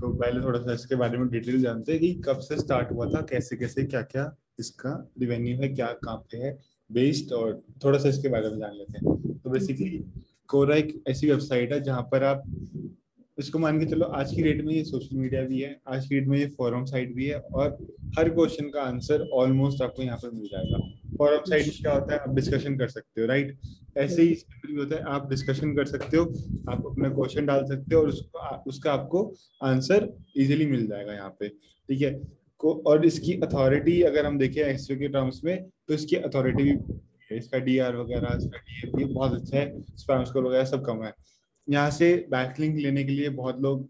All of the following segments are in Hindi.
तो पहले थोड़ा सा इसके बारे में डिटेल जानते हैं कि कब से स्टार्ट हुआ था, कैसे कैसे क्या क्या इसका रिवेन्यू है, क्या काम पे है बेस्ड, और थोड़ा सा इसके बारे में जान लेते हैं। तो बेसिकली कोरा एक ऐसी वेबसाइट है जहाँ पर आप इसको मान के चलो, आज की डेट में ये सोशल मीडिया भी है, आज की डेट में ये फोरम साइट भी है, और हर क्वेश्चन का आंसर ऑलमोस्ट आपको यहाँ पर मिल जाएगा। फोरम साइट में क्या होता है, आप डिस्कशन कर सकते हो, राइट? ऐसे ही इसमें भी होता है, आप डिस्कशन कर सकते हो, आप अपना क्वेश्चन डाल सकते हो और उसका आपको आंसर इजीली मिल जाएगा यहाँ पे, ठीक है। और इसकी अथॉरिटी अगर हम देखें एसईओ के टर्म्स में, तो इसकी अथॉरिटी भी है, इसका डीआर वगैरह, इसका डीएपी बहुत अच्छा है, स्पैम स्कोर वगैरह सब कम है। यहाँ से बैकलिंक लेने के लिए बहुत लोग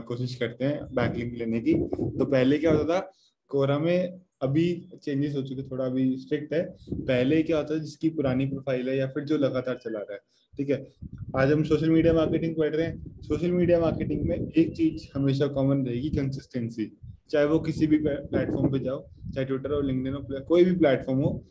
कोशिश करते हैं बैकलिंक लेने की। तो पहले क्या होता था कोरा में, अभी चेंजेस हो चुके, थोड़ा अभी स्ट्रिक्ट है। पहले क्या होता है, जिसकी पुरानी प्रोफाइल है या फिर जो लगातार चला रहा है, ठीक है। आज हम सोशल मीडिया मार्केटिंग पढ़ रहे हैं, सोशल मीडिया मार्केटिंग में एक चीज हमेशा कॉमन रहेगी, कंसिस्टेंसी। चाहे वो किसी भी प्लेटफॉर्म पे जाओ, चाहे ट्विटर हो, लिंक्डइन हो, कोई भी प्लेटफॉर्म हो,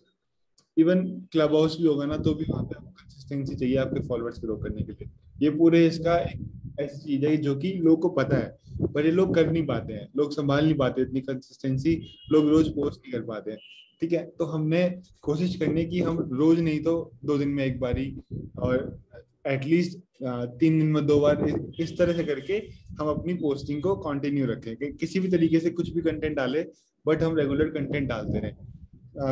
इवन क्लब हाउस भी होगा ना, तो भी वहाँ पे आपको कंसिस्टेंसी चाहिए आपके फॉलोअर्स ग्रो करने के लिए। ये पूरे इसका एक ऐसी चीज है जो कि लोग को पता है, पर ये लोग कर नहीं पाते हैं, लोग संभाल नहीं पाते इतनी कंसिस्टेंसी, लोग रोज पोस्ट नहीं कर पाते हैं, ठीक है। तो हमने कोशिश करनी कि हम रोज नहीं तो 2 दिन में एक बारी, और एटलीस्ट 3 दिन में 2 बार, इस तरह से करके हम अपनी पोस्टिंग को कंटिन्यू रखें कि किसी भी तरीके से कुछ भी कंटेंट डाले, बट हम रेगुलर कंटेंट डालते रहें।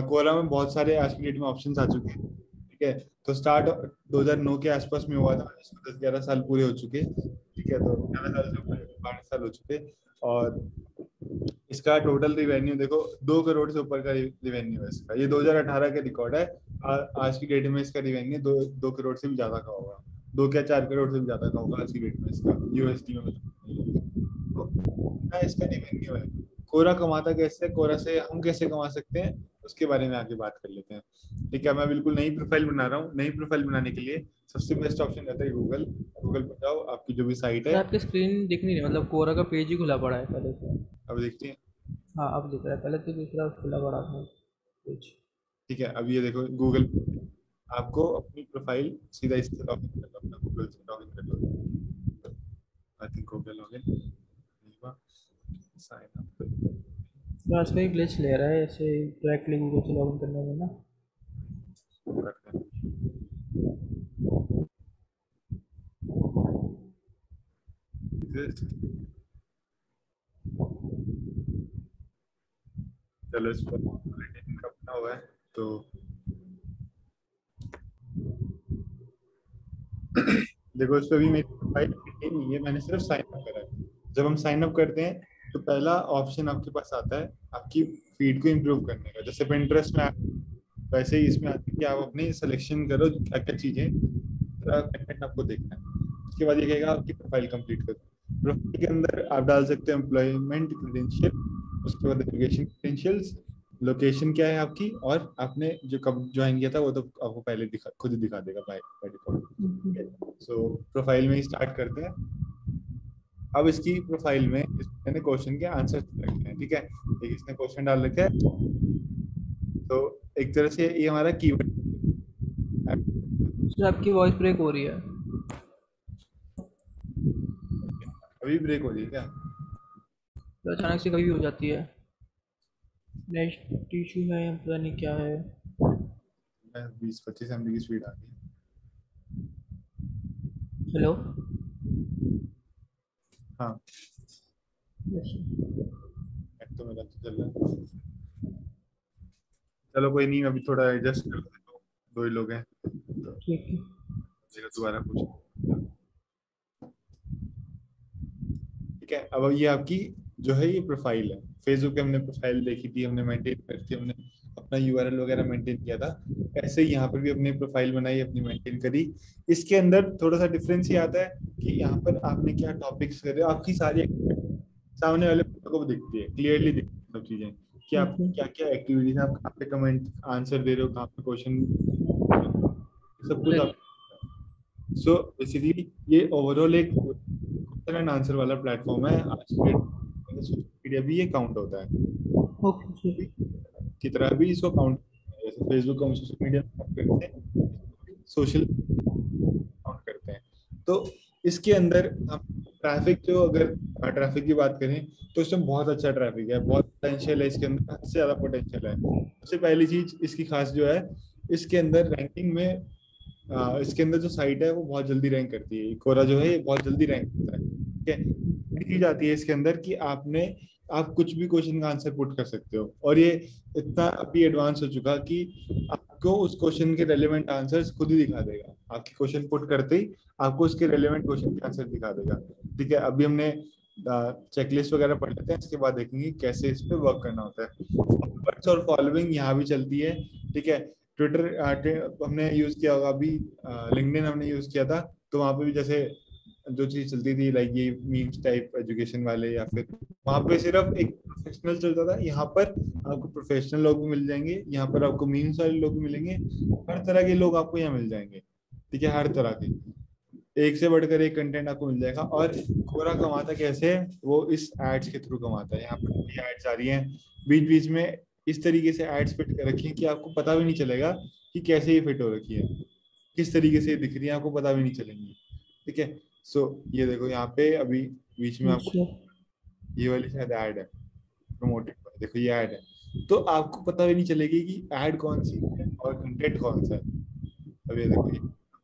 कोरा में बहुत सारे आज की डेट में ऑप्शंस आ चुके हैं, ठीक है। तो स्टार्ट 2009 के आसपास में हुआ था, इसको 10-11 साल पूरे हो चुके, ठीक है। तो 11 साल से ऊपर 12 साल हो चुके, और इसका टोटल रिवेन्यू देखो 2 करोड़ से ऊपर का रिवेन्यू है इसका। ये 2018 का रिकॉर्ड है। आज की डेट में इसका रिवेन्यू 2 करोड़ से भी ज्यादा का होगा, 2 क्या 4 करोड़ से भी ज्यादा का होगा आज की डेट में इसका, यूएसडी में तो इतना इसका रिवेन्यू है। कोरा कमाता कैसे है, कोरा से हम कैसे कमा सकते हैं, उसके बारे में आगे बात कर लेते हैं, ठीक है। मैं बिल्कुल नई प्रोफाइल बना रहा हूँ। नई प्रोफाइल बनाने के लिए सबसे बेस्ट ऑप्शन रहता है गूगल। गूगल पर जाओ, आपकी जो भी साइट सर है, आपकी स्क्रीन दिख नहीं रही, मतलब कोरा का पेज ही खुला पड़ा है पहले से। अब देखते हैं, हाँ अब दिख रहा है, पहले तो दूसरा खुला पड़ा था पेज। ठीक है। अब ये देखो गूगल, आपको अपनी प्रोफाइल सीधा इससे लॉगिन कर लो, अपना गूगल से लॉगिन कर लो। आई थिंक हो गया लॉगिन, नहीं हुआ, साइन अप तो आज का ही ग्लिच ले रहा है ऐसे डायरेक्टली गूगल से लॉगिन करने में ना। करते हैं। चलो इस पर का बना हुआ है, तो देखो इस पे भी मेरी प्रोफाइल नहीं है, मैंने सिर्फ साइन अप करा है। जब हम साइन अप करते हैं तो पहला ऑप्शन आपके पास आता है आपकी फीड को इम्प्रूव करने का, जैसे Pinterest में वैसे ही इसमें आती है कि आप अपनी सिलेक्शन करो क्या क्या चीजें कंटेंट आपको देखना है। उसके बाद ये कहेगा आपकी प्रोफाइल कंप्लीट करो। प्रोफाइल के अंदर आप डाल सकते हैं एम्प्लॉयमेंट क्रेडेंशियल, उसके बाद एजुकेशन क्रेडेंशियल्स, लोकेशन क्या है आपकी, और आपने जो कब ज्वाइन किया था वो तो आपको पहले खुद ही दिखा देगा बाय डिफॉल्ट। सो प्रोफाइल में ही स्टार्ट करते हैं। अब इसकी प्रोफाइल में मैंने क्वेश्चन के आंसर रखे हैं, ठीक है। एक इसने क्वेश्चन डाल रखा है, तो एक तरह से ये हमारा कीवर्ड। सर आपकी वॉइस ब्रेक हो रही है। अभी ब्रेक हो रही है क्या? तो अचानक से कभी भी हो जाती है। नेट इशू है या पता नहीं क्या है। 20-25 MB की स्पीड आ गई। हेलो। हाँ, यस। नेट तो मेरा तो चल रहा है। चलो कोई नहीं, अभी थोड़ा एडजस्ट कर लेते हो, 2 ही लोग हैं तो ठीक है। दोबारा पूछ, ठीक है। अब ये आपकी जो है ये प्रोफाइल है। फेसबुक पे हमने प्रोफाइल देखी थी, हमने मेंटेन करी थी, हमने अपना यूआरएल वगैरह मेंटेन किया था। ऐसे ही यहाँ पर भी अपनी प्रोफाइल बनाई, अपनी मेंटेन करी। इसके अंदर थोड़ा सा डिफरेंस ये आता है कि यहाँ पर आपने क्या टॉपिक्स कर रहे हो, आपकी सारी सामने वाले बंदे को भी दिखती है, क्लियरली दिखती है सब चीजें कि आप ओके। क्या क्या एक्टिविटीज, आप कहाँ पे कमेंट आंसर दे रहे हो, कहाँ पे क्वेश्चन, सब कुछ आप। सो बेसिकली ये ओवरऑल एक क्वेश्चन एंड आंसर वाला प्लेटफॉर्म है। आज के डेट में सोशल मीडिया भी ये काउंट होता ओके सर। है, की तरह भी इसको काउंट, जैसे फेसबुक को हम सोशल मीडिया काउंट करते हैं, सोशल काउंट करते हैं। तो इसके अंदर हम ट्रैफिक जो, अगर ट्रैफिक की बात करें तो इसमें बहुत अच्छा ट्रैफिक है, बहुत पोटेंशियल है इसके अंदर, हद से ज्यादा पोटेंशियल है। सबसे पहली चीज इसकी खास जो है, इसके अंदर रैंकिंग में इसके अंदर जो साइट है वो बहुत जल्दी रैंक करती है, कोरा जो है ये बहुत जल्दी रैंक करता है, ठीक है। एक चीज आती है इसके अंदर कि आप कुछ भी क्वेश्चन का आंसर पुट कर सकते हो, और ये इतना अभी एडवांस हो चुका कि आपको उस क्वेश्चन के रेलेवेंट आंसर्स खुद ही दिखा देगा, आपके क्वेश्चन पुट करते ही आपको उसके रेलेवेंट क्वेश्चन के आंसर दिखा देगा, ठीक है। अभी हमने चेकलिस्ट वगैरह पढ़ लेते हैं, इसके बाद देखेंगे कैसे इस पे वर्क करना होता है। फॉरवर्ड्स और फॉलोइंग यहाँ भी चलती है, ठीक है। ट्विटर हमने यूज किया होगा, अभी लिंक्डइन हमने यूज किया था, तो वहां पे भी जैसे जो चीज चलती थी लाइक ये मीम्स टाइप एजुकेशन वाले, या फिर वहां पे सिर्फ एक प्रोफेशनल चलता था, यहाँ पर आपको प्रोफेशनल लोग भी मिल जाएंगे, यहाँ पर आपको मीम्स वाले लोग भी मिलेंगे, हर तरह के लोग आपको यहाँ मिल जाएंगे, ठीक है। हर तरह के एक से बढ़कर एक कंटेंट आपको मिल जाएगा। और कोरा कमाता कैसे है, वो इस एड्स के थ्रू कमाता है। यहाँ पर एड्स आ रही हैं बीच बीच में, इस तरीके से एड्स फिट कर रखी है कि आपको पता भी नहीं चलेगा कि कैसे ये फिट हो रखी है, किस तरीके से ये दिख रही है, आपको पता भी नहीं चलेंगी, ठीक है। सो ये देखो यहाँ पे अभी बीच में आपको अच्छा। ये वाली शायद ऐड है, प्रमोटेड, देखो ये ऐड है, तो आपको पता भी नहीं चलेगी कि ऐड कौन सी है और कंटेंट कौन सा है। अब ये देखो ये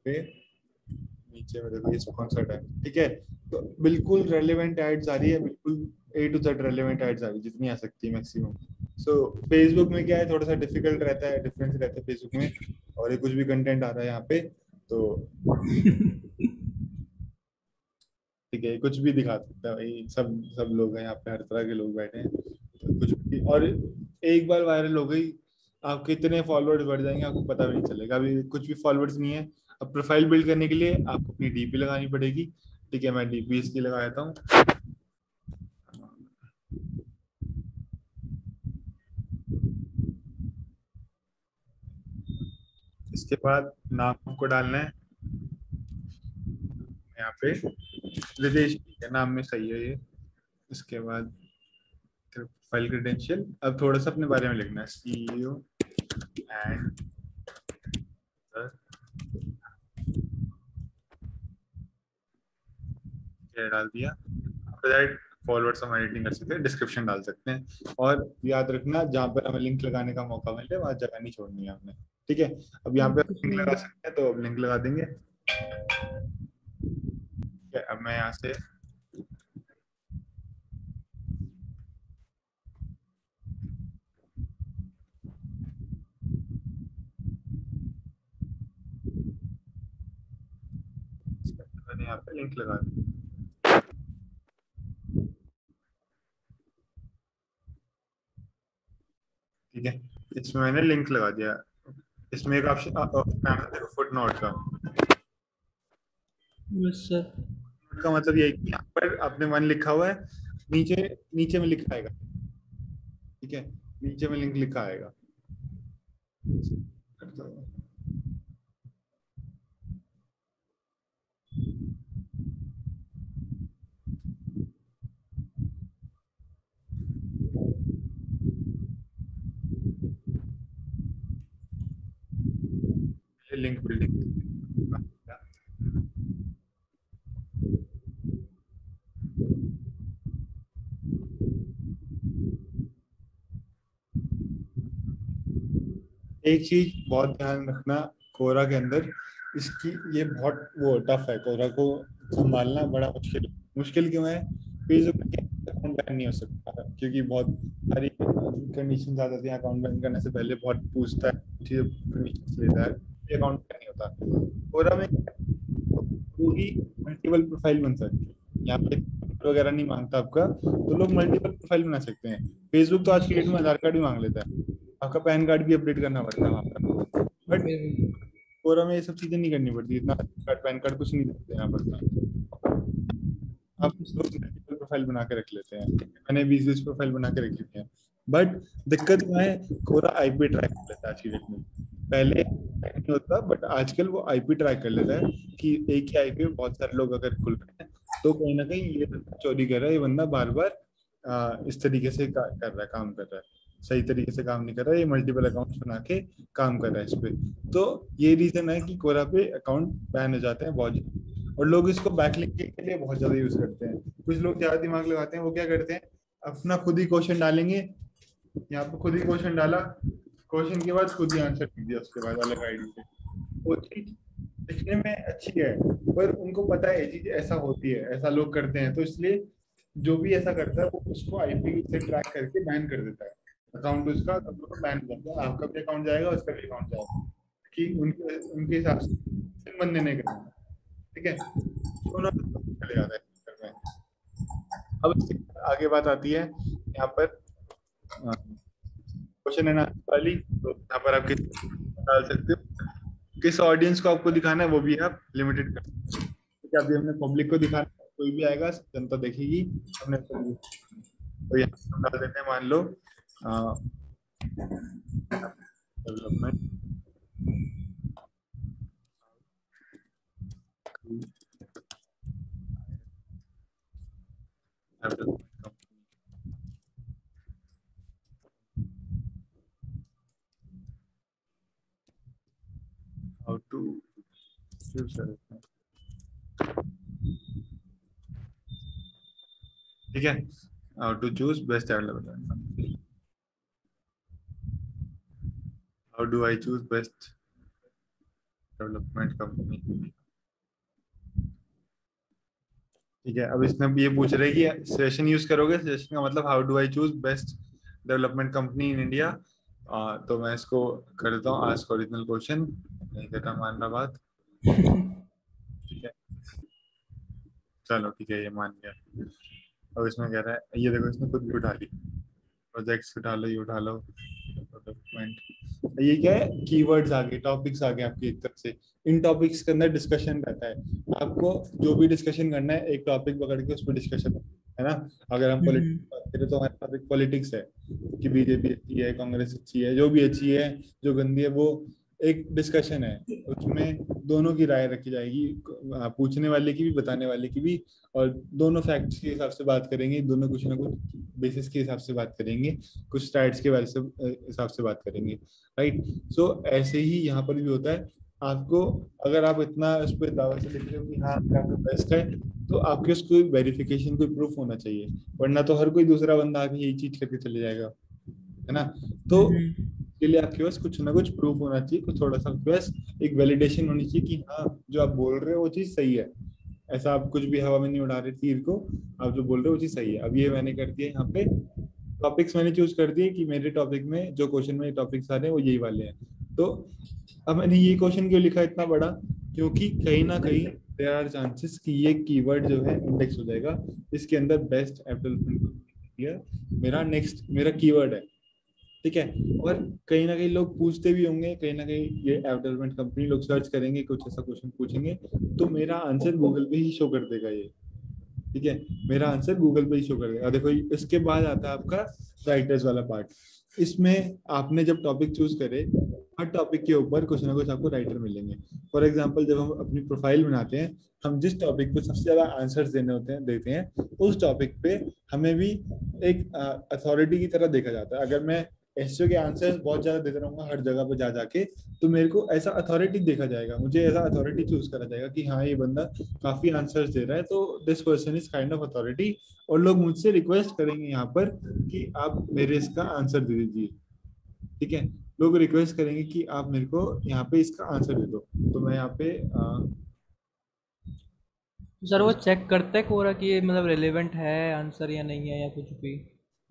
पे नीचे में देखो ये स्पॉन्सर्ड है, ठीक है। तो बिल्कुल रेलेवेंट एड्स आ रही है, बिल्कुल ए टू जेड रेलेवेंट एड्स आ रही है, जितनी आ सकती है मैक्सिमम। सो फेसबुक में क्या है, थोड़ा सा डिफिकल्ट रहता है, डिफरेंस रहता है फेसबुक में, और ये कुछ भी कंटेंट आ रहा है यहाँ पे तो ठीक है, कुछ भी दिखा सकता है भाई, सब सब लोग हैं यहाँ पे, हर तरह के लोग बैठे हैं, तो कुछ भी। और एक बार वायरल हो गई, आपके इतने फॉलोअर्स बढ़ जाएंगे आपको पता भी नहीं चलेगा, अभी कुछ भी फॉलोअर्स नहीं है। अब प्रोफाइल बिल्ड करने के लिए आपको अपनी डीपी लगानी पड़ेगी, ठीक है। मैं डीपी इसकी लगा देता हूँ। इसके बाद नाम आपको डालना है यहाँ पे, रितेश है नाम में, सही है ये। इसके बाद फाइल क्रेडेंशियल, अब थोड़ा सा अपने बारे में लिखना है, सीईओ एंड क्या डाल दिया। आफ्टर दैट फॉरवर्ड्स हम एडिटिंग कर सकते हैं, डिस्क्रिप्शन डाल सकते हैं, और याद रखना जहाँ पर हमें लिंक लगाने का मौका मिले वहाँ जगह नहीं छोड़नी है हमने, ठीक है। अब यहाँ पे ओके लिंक लगा सर। सकते हैं, तो अब लिंक लगा देंगे, ठीक है। अब मैं यहाँ से मैंने यहाँ पे लिंक लगा दी, ठीक है। इसमें मैंने लिंक लगा दिया, इसमें एक ऑप्शन देखो फुट नोट का। Yes sir. का मतलब ये है कि यहाँ पर आपने वन लिखा हुआ है, नीचे नीचे में लिखा आएगा, ठीक है, नीचे में लिंक लिखा आएगा। लिंक बिल्डिंग, एक चीज बहुत ध्यान रखना, कोरा के अंदर इसकी ये बहुत वो टफ है, कोरा को संभालना बड़ा मुश्किल। मुश्किल क्यों है, फेसबुक अकाउंट बैन नहीं हो सकता, क्योंकि बहुत सारी कंडीशन आ जाती है, अकाउंट बैन करने से पहले बहुत पूछता है, परमिशन लेता है, अकाउंट बैन नहीं होता। कोरा में पूरी मल्टीपल प्रोफाइल बन सकती है, यहाँ पे वगैरह नहीं मांगता आपका, तो लोग मल्टीपल प्रोफाइल बना सकते हैं। फेसबुक तो आज की डेट में आधार कार्ड भी मांग लेता है, आपका पैन कार्ड भी अपडेट करना पड़ता है वहाँ पर, बट बिल्कुल। कोरा में ये सब चीजें नहीं करनी पड़ती, इतना कार्ड पैन कार्ड कुछ नहीं देना पड़ता। आप ओके लोग सर। मल्टीपल प्रोफाइल बना के रख लेते हैं, मैंने 20-20 प्रोफाइल बना के रखी हुई है, बट दिक्कत क्या है, कोरा आईपी ट्रैक कर लेता है आज की डेट में, पहले नहीं होता बट आजकल वो आईपी ट्रैक कर लेता है कि एक ही आईपी में बहुत सारे लोग अगर खुल रहे हैं, तो कहीं ना कहीं ये बंदा चोरी कर रहा है, ये बंदा बार बार इस तरीके से कर रहा है, काम कर रहा है, सही तरीके से काम नहीं कर रहा है, ये मल्टीपल अकाउंट्स बना के काम कर रहा है इस पे। तो ये रीजन है कि कोरा पे अकाउंट बैन हो जाते हैं बहुत जल्दी। और लोग इसको बैकलिंक के लिए बहुत ज्यादा यूज करते हैं। कुछ लोग ज्यादा दिमाग लगाते हैं, वो क्या करते हैं, अपना खुद ही क्वेश्चन डालेंगे, यहाँ पे खुद ही क्वेश्चन डाला, क्वेश्चन के बाद खुद ही आंसर दे दिया उसके बाद अलग आईडी से। वो चीज दिखने में अच्छी है, पर उनको पता है ये चीज ऐसा होती है, ऐसा लोग करते हैं, तो इसलिए जो भी ऐसा करता है वो उसको आईपी से ट्रैक करके बैन कर देता है, अकाउंट उसका तो बैन कर देता है, आपका भी अकाउंट जाएगा, उसका भी अकाउंट जाएगा, कि उनके उनके हिसाब से बंदे नहीं करेंगे। ठीक है, दोनों चले जाता है। अब इसके आगे बात आती है यहाँ पर क्वेश्चन है ना वाली, तो यहाँ पर आप किस डाल सकते हो, किस ऑडियंस को आपको दिखाना है वो भी आप लिमिटेड कर सकते हो। ठीक है, अभी हमने पब्लिक को दिखाना है, कोई भी आएगा जनता देखेगी, हमने तो यहाँ हम डाल देते हैं, मान लो डेवलपमेंट हाउ टू, ठीक है, how to choose best development, how do I choose best development company. ठीक है, अब इसमें ये पूछ रहे हैं कि सेशन यूज करोगे, सेशन का मतलब how do I choose best development company in India. तो मैं इसको कर देता हूँ आस्क ओरिजिनल क्वेश्चन, नहीं करना मान रहा बात। ठीक है, चलो ठीक है, ये मान गया। अब इसमें कह रहा है, ये देखो इसने खुद भी उठा ली, प्रोजेक्ट्स उठा लो, ये उठा लो, डेवलपमेंट, ये क्या है, कीवर्ड्स आ गए, टॉपिक्स आ गए आपकी एक तरफ से। इन टॉपिक्स के अंदर डिस्कशन रहता है, आपको जो भी डिस्कशन करना है एक टॉपिक पकड़ के उस पर डिस्कशन है ना। अगर हम पॉलिटिक्स बात करें तो हमारे टॉपिक पॉलिटिक्स है, कि बीजेपी अच्छी है, कांग्रेस अच्छी है, जो भी अच्छी है, जो गंदी है, वो एक डिस्कशन है, उसमें दोनों की राय रखी जाएगी, पूछने वाले की भी, बताने वाले की भी, और दोनों फैक्ट्स के हिसाब से बात करेंगे, दोनों कुछ ना कुछ बेसिस के हिसाब से बात करेंगे, कुछ स्टाइल्स के बारे से हिसाब से बात करेंगे, राइट। सो ऐसे ही यहाँ पर भी होता है, आपको अगर आप इतना उस पर दावा से लिख रहे हो कि हाँ आपका बेस्ट है, तो आपके उसको वेरिफिकेशन, कोई प्रूफ होना चाहिए, वरना तो हर कोई दूसरा बंदा आके यही चीज करके चले जाएगा, है ना। तो इसके लिए आपके पास कुछ ना कुछ प्रूफ होना चाहिए, कुछ थोड़ा सा आपके पास एक वैलिडेशन होनी चाहिए कि हाँ जो आप बोल रहे हो वो चीज सही है, ऐसा आप कुछ भी हवा में नहीं उड़ा रहे तीर को, आप जो बोल रहे हो वो चीज सही है। अब ये मैंने कर दिया यहाँ पे, टॉपिक्स मैंने चूज कर दिए कि मेरे टॉपिक में जो क्वेश्चन में टॉपिक्स आ रहे हैं वो यही वाले हैं। तो अब मैंने ये क्वेश्चन क्यों लिखा इतना बड़ा, क्योंकि कहीं ना कहीं देयर आर चांसेस कि ये कीवर्ड जो है इंडेक्स हो जाएगा, इसके अंदर बेस्ट ऐप डेवलपमेंट मेरा कीवर्ड है। ठीक है, और कहीं ना कहीं लोग पूछते भी होंगे, कहीं ना कहीं ये ऐप डेवलपमेंट कंपनी लोग सर्च करेंगे, कुछ ऐसा क्वेश्चन पूछेंगे, तो मेरा आंसर गूगल पे ही शो कर देगा ये। ठीक है, मेरा आंसर गूगल पे ही शो कर देगा। देखो इसके बाद आता है आपका राइटर्स वाला पार्ट, इसमें आपने जब टॉपिक चूज करे, हर टॉपिक के ऊपर कुछ ना कुछ आपको राइटर मिलेंगे। फॉर एग्जाम्पल जब हम अपनी प्रोफाइल बनाते हैं, हम जिस टॉपिक पे सबसे ज्यादा आंसर्स देते हैं उस टॉपिक पे हमें भी एक अथॉरिटी की तरह देखा जाता है। अगर मैं एसईओ के आंसर्स बहुत ज्यादा देता रहूंगा हर जगह पे जा जाके, तो मेरे को ऐसा अथॉरिटी देखा जाएगा, मुझे ऐसा अथॉरिटी चूज करा जाएगा कि हाँ ये बंदा काफी आंसर्स दे रहा है, तो this person is kind of authority, और लोग मुझसे रिक्वेस्ट करेंगे यहाँ पर कि आप मेरे इसका आंसर दे दीजिए। ठीक है, लोग रिक्वेस्ट करेंगे कि आप मेरे को यहाँ पे इसका आंसर दे दो, तो मैं यहाँ पे सर वो चेक करता है कोरा कि ये मतलब रेलेवेंट है आंसर या नहीं है या कुछ भी।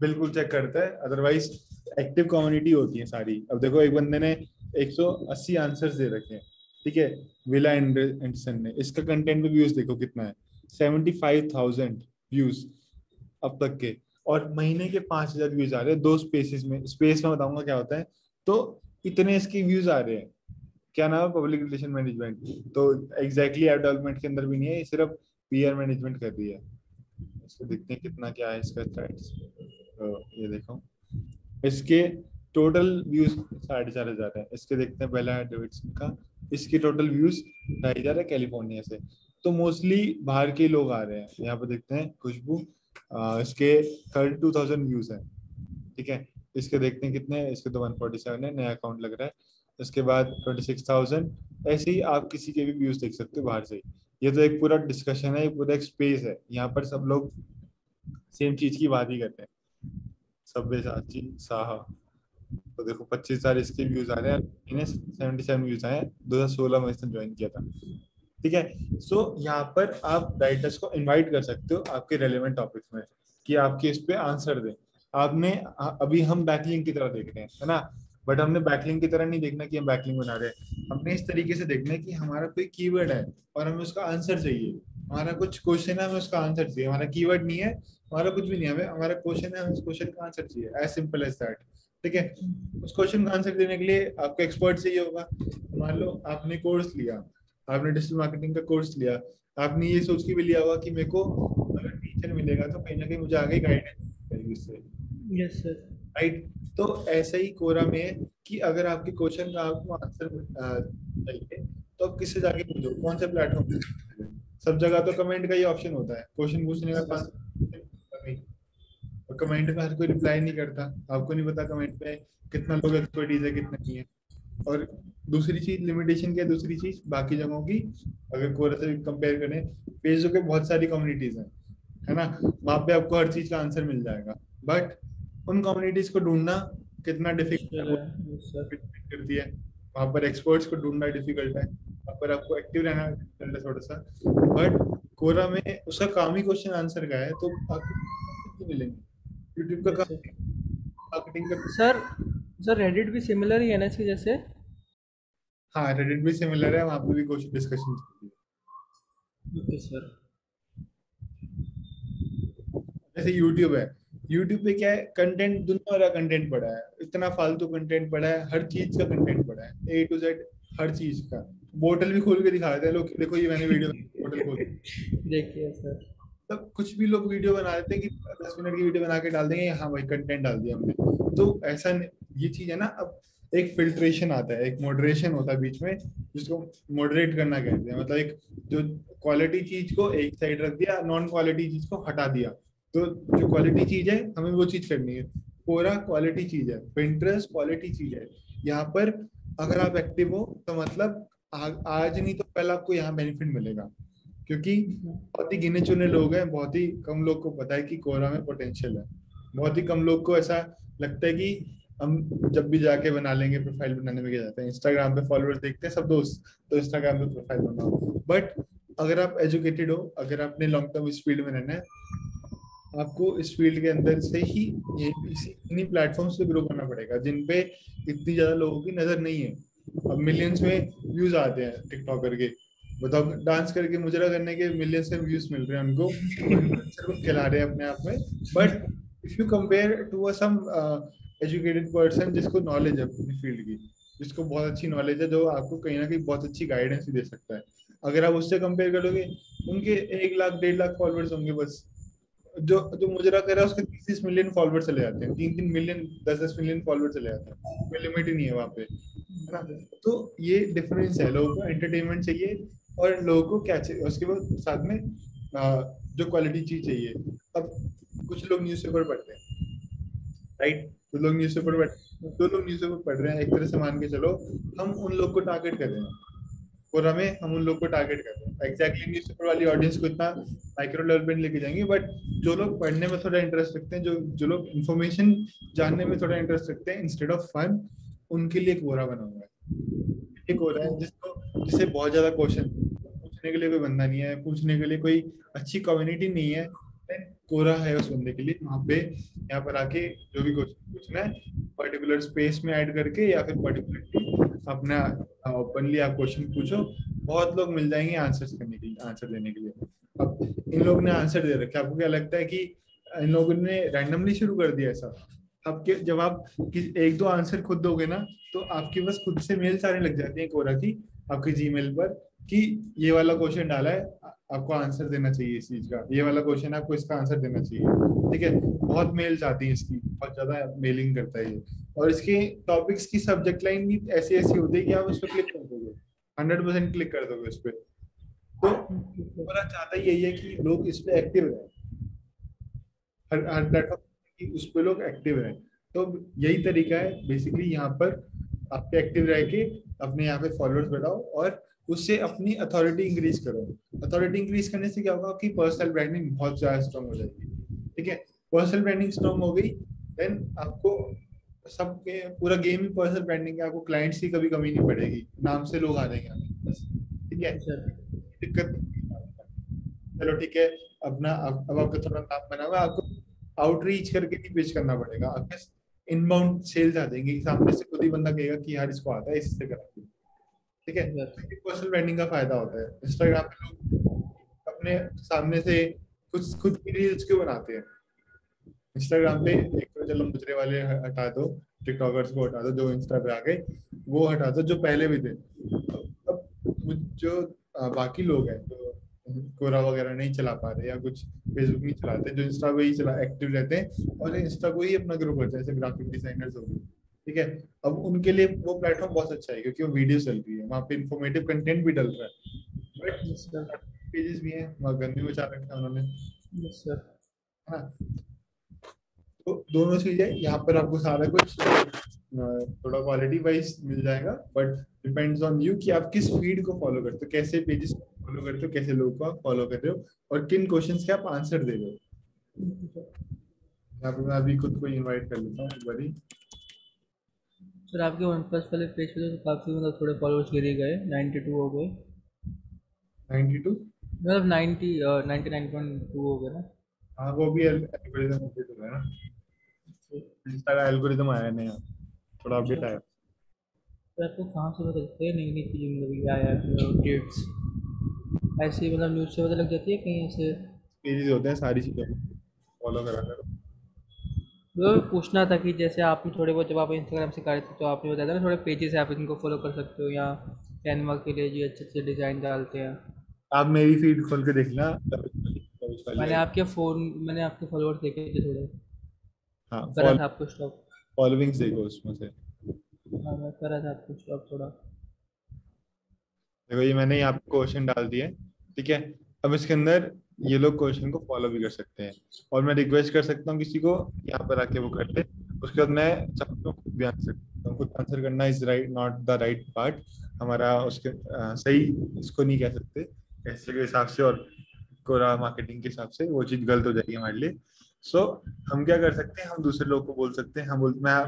बिल्कुल चेक करता है, अदरवाइज एक्टिव कम्युनिटी होती है सारी। अब देखो एक बंदे ने 180 आंसर्स दे रखे हैं, ठीक है, विला एंडरसन ने, इसका कंटेंट पे व्यूज देखो कितना है, 75,000 व्यूज अब तक के, और महीने के 5,000 व्यूज आ रहे हैं दो स्पेसिस में। स्पेस में बताऊंगा क्या होता है, तो इतने इसके व्यूज आ रहे हैं। क्या नाम है, पब्लिक रिलेशन मैनेजमेंट, तो एग्जैक्टली ऐप डेवलपमेंट के अंदर भी नहीं है, ये सिर्फ पीआर मैनेजमेंट कर रही है। इसको देखते हैं कितना क्या है इसका स्टार्ट, तो ये देखो इसके टोटल व्यूज 4,500 है। इसके देखते हैं बेला डेविडसन का, इसके टोटल व्यूज 2,500 है कैलिफोर्निया से, तो मोस्टली बाहर के लोग आ रहे हैं। यहाँ पे देखते हैं खुशबू, इसके 32,000 व्यूज है। ठीक है, इसके देखते हैं कितने, इसके तो 147 है, नया अकाउंट लग रहा है। इसके बाद 26,000, ऐसे ही आप किसी के भी व्यूज देख सकते हो बाहर से ही। ये तो एक पूरा डिस्कशन है, ये पूरा एक स्पेस है, यहाँ पर सब लोग सेम चीज की बात ही करते हैं। सब्वे साची साहा, तो देखो 25,000 इसके व्यूज आ रहे हैं, इन्हें 77 व्यूज आए हैं, 2016 में इसने ज्वाइन किया था। ठीक है, सो यहाँ पर आप राइटर्स को इनवाइट कर सकते हो आपके रेलेवेंट टॉपिक्स में कि आपके इस पे आंसर दें। आपने अभी हम बैकलिंक की तरह देख रहे हैं, है ना, बट हमने बैकलिंक की तरह नहीं देखना कि हम बैकलिंक बना रहे हैं, हमने इस तरीके से देखना है कि हमारा कोई कीवर्ड है और हमें उसका आंसर चाहिए, हमारा कुछ क्वेश्चन है, हमें उसका आंसर चाहिए, हमारा कीवर्ड नहीं है, हमारा कुछ भी नहीं है, हमें हमारा क्वेश्चन है, हमें उस क्वेश्चन का आंसर चाहिए, एज सिंपल एज दैट। ठीक है, उस क्वेश्चन का आंसर देने के लिए आपको एक्सपर्ट चाहिए होगा। मान लो आपने कोर्स लिया, आपने डिजिटल मार्केटिंग का कोर्स लिया, आपने ये सोच के भी लिया होगा कि मेरे को अगर टीचर मिलेगा तो कहीं ना कहीं मुझे आगे गाइडेंस मिलेगी उससे। Yes sir. राइट, तो ऐसा ही कोरा में है कि अगर आपके क्वेश्चन का आपको आंसर चाहिए तो आप किससे जाके पूछो, कौन से प्लेटफॉर्म। सब जगह तो कमेंट का ही ऑप्शन होता है, क्वेश्चन पूछने का नहीं, और कमेंट में हर कोई रिप्लाई नहीं करता, आपको नहीं पता कमेंट में कितना लोग एक्सपर्टीज है कितना नहीं है। और दूसरी चीज लिमिटेशन क्या है, दूसरी चीज बाकी जगहों की अगर कोरा से कंपेयर करें, फेसबुक पे बहुत सारी कम्युनिटीज हैं, है ना, वहां पे आपको हर चीज का आंसर मिल जाएगा, बट उन कम्युनिटीज को ढूंढना कितना डिफिकल्ट है वो करती है, वहां पर एक्सपर्ट्स को ढूंढना डिफिकल्ट है, वहां पर आपको एक्टिव रहना डिफिकल्ट है थोड़ा सा। बट कोरा में उसका काम ही क्वेश्चन आंसर का है, तो आपको मिलेंगे यूट्यूब का काम मार्केटिंग का। सर सर रेडिट भी सिमिलर ही है ना इसके जैसे? हाँ, रेडिट भी सिमिलर है, वहां पे भी क्वेश्चन डिस्कशन चलती है। Okay sir. जैसे यूट्यूब है, यूट्यूब पे क्या है, कंटेंट दुनिया भर का कंटेंट पड़ा है, इतना फालतू कंटेंट पड़ा है, हर चीज का कंटेंट पड़ा है, ए टू जेड हर चीज का। बोतल भी खोल के दिखा देते हैं लोग, देखो ये मैंने वीडियो बोतल खोल। देखिए सर। तब कुछ भी लोग वीडियो बना देते हैं कि 10 मिनट की वीडियो बना के डाल देंगे, हाँ भाई कंटेंट डाल दिया हमने। तो ऐसा ये चीज है ना, अब एक फिल्ट्रेशन आता है, एक मॉडरेशन होता है बीच में, जिसको मॉडरेट करना कहते हैं, मतलब एक जो क्वालिटी चीज को एक साइड रख दिया, नॉन क्वालिटी चीज को हटा दिया, तो जो क्वालिटी चीज है हमें वो चीज करनी है। कोरा क्वालिटी चीज है, पिंटरेस्ट क्वालिटी चीज है। यहाँ पर अगर आप एक्टिव हो तो मतलब आज नहीं तो कल आपको यहाँ बेनिफिट मिलेगा, क्योंकि बहुत ही गिने चुने लोग हैं, बहुत ही कम लोग को पता है कि कोरा में पोटेंशियल है, बहुत ही कम लोग को ऐसा लगता है कि हम जब भी जाके बना लेंगे, प्रोफाइल बनाने में क्या जाता है, इंस्टाग्राम पे फॉलोअर्स देखते हैं सब दोस्त, तो इंस्टाग्राम पे प्रोफाइल बनाओ। बट अगर आप एजुकेटेड हो, अगर आपने लॉन्ग टर्म इस फील्ड में रहना है, आपको इस फील्ड के अंदर से ही इन्हीं प्लेटफॉर्म्स पे ग्रो करना पड़ेगा, जिन पे इतनी ज्यादा लोगों की नजर नहीं है। अब मिलियंस में व्यूज आते हैं टिकटॉकर के, बताओ, डांस करके मुजरा करने के मिलियंस में व्यूज मिल रहे हैं उनको, वो इन्फ्लुएंसर को खिला रहे हैं अपने आप में। But if you compare to some educated person जिसको नॉलेज है अपनी फील्ड की, जिसको बहुत अच्छी नॉलेज है, जो आपको कहीं ना कहीं बहुत अच्छी गाइडेंस भी दे सकता है, अगर आप उससे कंपेयर करोगे, उनके 1 लाख 1.5 लाख फॉलोअर्स होंगे बस। जो जो मुजरा कर रहा है उसके 30-30 मिलियन फॉलोअर चले जाते हैं, 3-3 मिलियन 10-10 मिलियन फॉलोअर चले जाते हैं, कोई लिमिट ही नहीं है वहाँ पे, है ना। तो ये डिफरेंस है, लोगों को एंटरटेनमेंट चाहिए और लोगों को क्या चाहिए उसके बाद साथ में जो क्वालिटी चीज चाहिए। अब कुछ लोग न्यूज़पेपर पढ़ते हैं, राइट, तो लोग न्यूज़पेपर पढ़ दो लोग न्यूज़पेपर पढ़ रहे हैं, एक तरह से मान के चलो हम उन लोग को टारगेट कर रहे हैं, पूरा में हम उन लोग को टारगेट कर रहे हैं, एग्जैक्टली न्यूज़पेपर वाली ऑडियंस को इतना माइक्रो लेवल पे लेके जाएंगे, बट जो लोग पढ़ने में थोड़ा इंटरेस्ट रखते हैं, जो जो लोग इन्फॉर्मेशन जानने में थोड़ा इंटरेस्ट रखते हैं इंस्टेड ऑफ फन, उनके लिए कोरा बना हुआ है। एक हो रहा है जिसको जिससे बहुत ज्यादा क्वेश्चन पूछने के लिए कोई बंदा नहीं है, पूछने के लिए कोई अच्छी कम्युनिटी नहीं है, कोरा है उस बंदे के लिए, वहाँ पे यहाँ पर आके जो भी क्वेश्चन पूछना है पर्टिकुलर स्पेस में ऐड करके या फिर पर्टिकुलरली अपना ओपनली आप क्वेश्चन पूछो, बहुत लोग मिल जाएंगे आंसर करने के लिए, आंसर देने के लिए। अब इन लोगों ने आंसर दे रखे, आपको क्या लगता है कि इन लोगों ने रैंडमली शुरू कर दिया ऐसा? आपके जब आप 1-2 आंसर खुद दोगे ना, तो आपके बस खुद से मेल्स आने लग जाती है कोरा की आपके जीमेल पर कि ये वाला क्वेश्चन डाला है, आपको आंसर देना चाहिए इस चीज का, ये वाला क्वेश्चन है आपको इसका आंसर देना चाहिए। ठीक है, बहुत मेल्स आती है इसकी, बहुत ज्यादा मेलिंग करता है ये, और इसके टॉपिक्स की सब्जेक्ट लाइन भी ऐसी ऐसी होती है कि आप उस पर क्लिक कर दोगे, 100% क्लिक कर दोगे उस पर। तो कोरा चाहता ही यही है कि लोग इस पे एक्टिव रहे, हर हर प्लेटफॉर्म की उस पे लोग एक्टिव रहे। तो यही तरीका है बेसिकली, यहाँ पर आपके एक्टिव रह के अपने यहाँ पे फॉलोअर्स बढ़ाओ और उससे अपनी अथॉरिटी इंक्रीज करो। अथॉरिटी इंक्रीज करने से क्या होगा कि पर्सनल ब्रांडिंग बहुत ज्यादा स्ट्रांग हो जाएगी। ठीक है, पर्सनल ब्रांडिंग स्ट्रांग हो गई, देन आपको सबके पूरा गेम ही पर्सनल ब्रांडिंग है, आपको क्लाइंट्स की कभी कमी नहीं पड़ेगी, नाम से लोग आ जाएंगे आपके पास। ठीक है, जी सर। दिक्कत नहीं है। चलो ठीक है, अपना अब आपका थोड़ा नाम बना हुआ है, आपको आउटरीच करके नहीं पिच करना पड़ेगा, आपके इनबाउंड सेल्स आ जाएंगे, सामने से खुद ही बंदा कहेगा कि यार इसको आता है, इससे करा। ठीक है, जी सर। पर्सनल ब्रांडिंग का फायदा होता है। इंस्टाग्राम पे लोग अपने सामने से कुछ खुद की रील्स क्यों बनाते हैं? इंस्टाग्राम पे एक तो चलो मुजरे वाले हटा दो, टिकटॉकर्स को हटा दो जो इंस्टा पे आ गए, वो हटा दो जो पहले भी थे। अब जो बाकी लोग हैं जो कोरा वगैरह नहीं चला पा रहे या कुछ फेसबुक नहीं चलाते, जो इंस्टा पे ही चला एक्टिव रहते हैं और इंस्टा को ही अपना ग्रुप करते हैं, जैसे ग्राफिक डिजाइनर्स हो गए। ठीक है, अब उनके लिए वो प्लेटफॉर्म बहुत अच्छा है क्योंकि वो वीडियो चल रही है, वहाँ पे इंफॉर्मेटिव कंटेंट भी डल रहा है, बट जी सर। पेजेस भी हैं वहाँ गंदे बचा रखा है उन्होंने, जी सर। है ना। तो दोनों चीजें यहाँ पर आपको सारा कुछ थोड़ा क्वालिटी वाइज मिल जाएगा, बट डिपेंड्स ऑन यू कि आप किस फीड को फॉलो करते हो, कैसे पेजेस को फॉलो करते हो, कैसे लोगों को आप फॉलो कर रहे हो और किन क्वेश्चंस के आप आंसर दे रहे हो। यहाँ पे मैं अभी खुद को इनवाइट कर लेता हूँ एक बारी। सर आपके वन प्लस वाले पेज पे तो काफ़ी मतलब थोड़े फॉलोअर्स गिर ही गए, 92 हो गए। 92। मतलब 99.2 हो गए ना। हाँ वो भी एल्गोरिदम अपडेट हो रहा है ना, इंस्टा का एल्गोरिदम आया है नया, थोड़ा अच्छा। अपडेट आया। तो आपको कहाँ से पता लगता है नई नई चीज़ें, मतलब क्या आया है अपडेट्स? ऐसे ही मतलब न्यूज़ से पता लग जाती है कहीं ऐसे? पेजेस होते हैं, सारी चीजों को फॉलो करा करो। वो पूछना था कि जैसे आपने थोड़े बहुत, जब आप इंस्टाग्राम से कर रहे थे तो आपने बताया था ना थोड़े पेजेस आप इनको फॉलो कर सकते हो, या कैनवा के लिए जो अच्छे अच्छे डिज़ाइन डालते हैं। आप मेरी फीड खोल के देखना, तभी वाली मैंने आई। आपके फ़ोन, मैंने आपके फॉलोअर्स देखे थे थोड़े, हाँ, करा था आपको स्टॉक। फॉलोइंग्स देखो उसमें से। हाँ मैं करा था आपको स्टॉक थोड़ा। देखो ये मैंने यहाँ पे क्वेश्चन डाल दिया है। ठीक है, अब इसके अंदर ये लोग क्वेश्चन को फॉलो भी कर सकते हैं और मैं रिक्वेस्ट कर सकता हूँ किसी को यहाँ पर आके वो कर ले। उसके बाद मैं चाहता हूँ खुद भी आंसर करता हूँ, खुद आंसर करना is right not the right part हमारा, उसके सही इसको नहीं कह सकते पैसे के हिसाब से और कोरा मार्केटिंग के हिसाब से, वो चीज़ गलत हो जाएगी हमारे लिए। सो हम क्या कर सकते हैं, हम दूसरे लोग को बोल सकते हैं,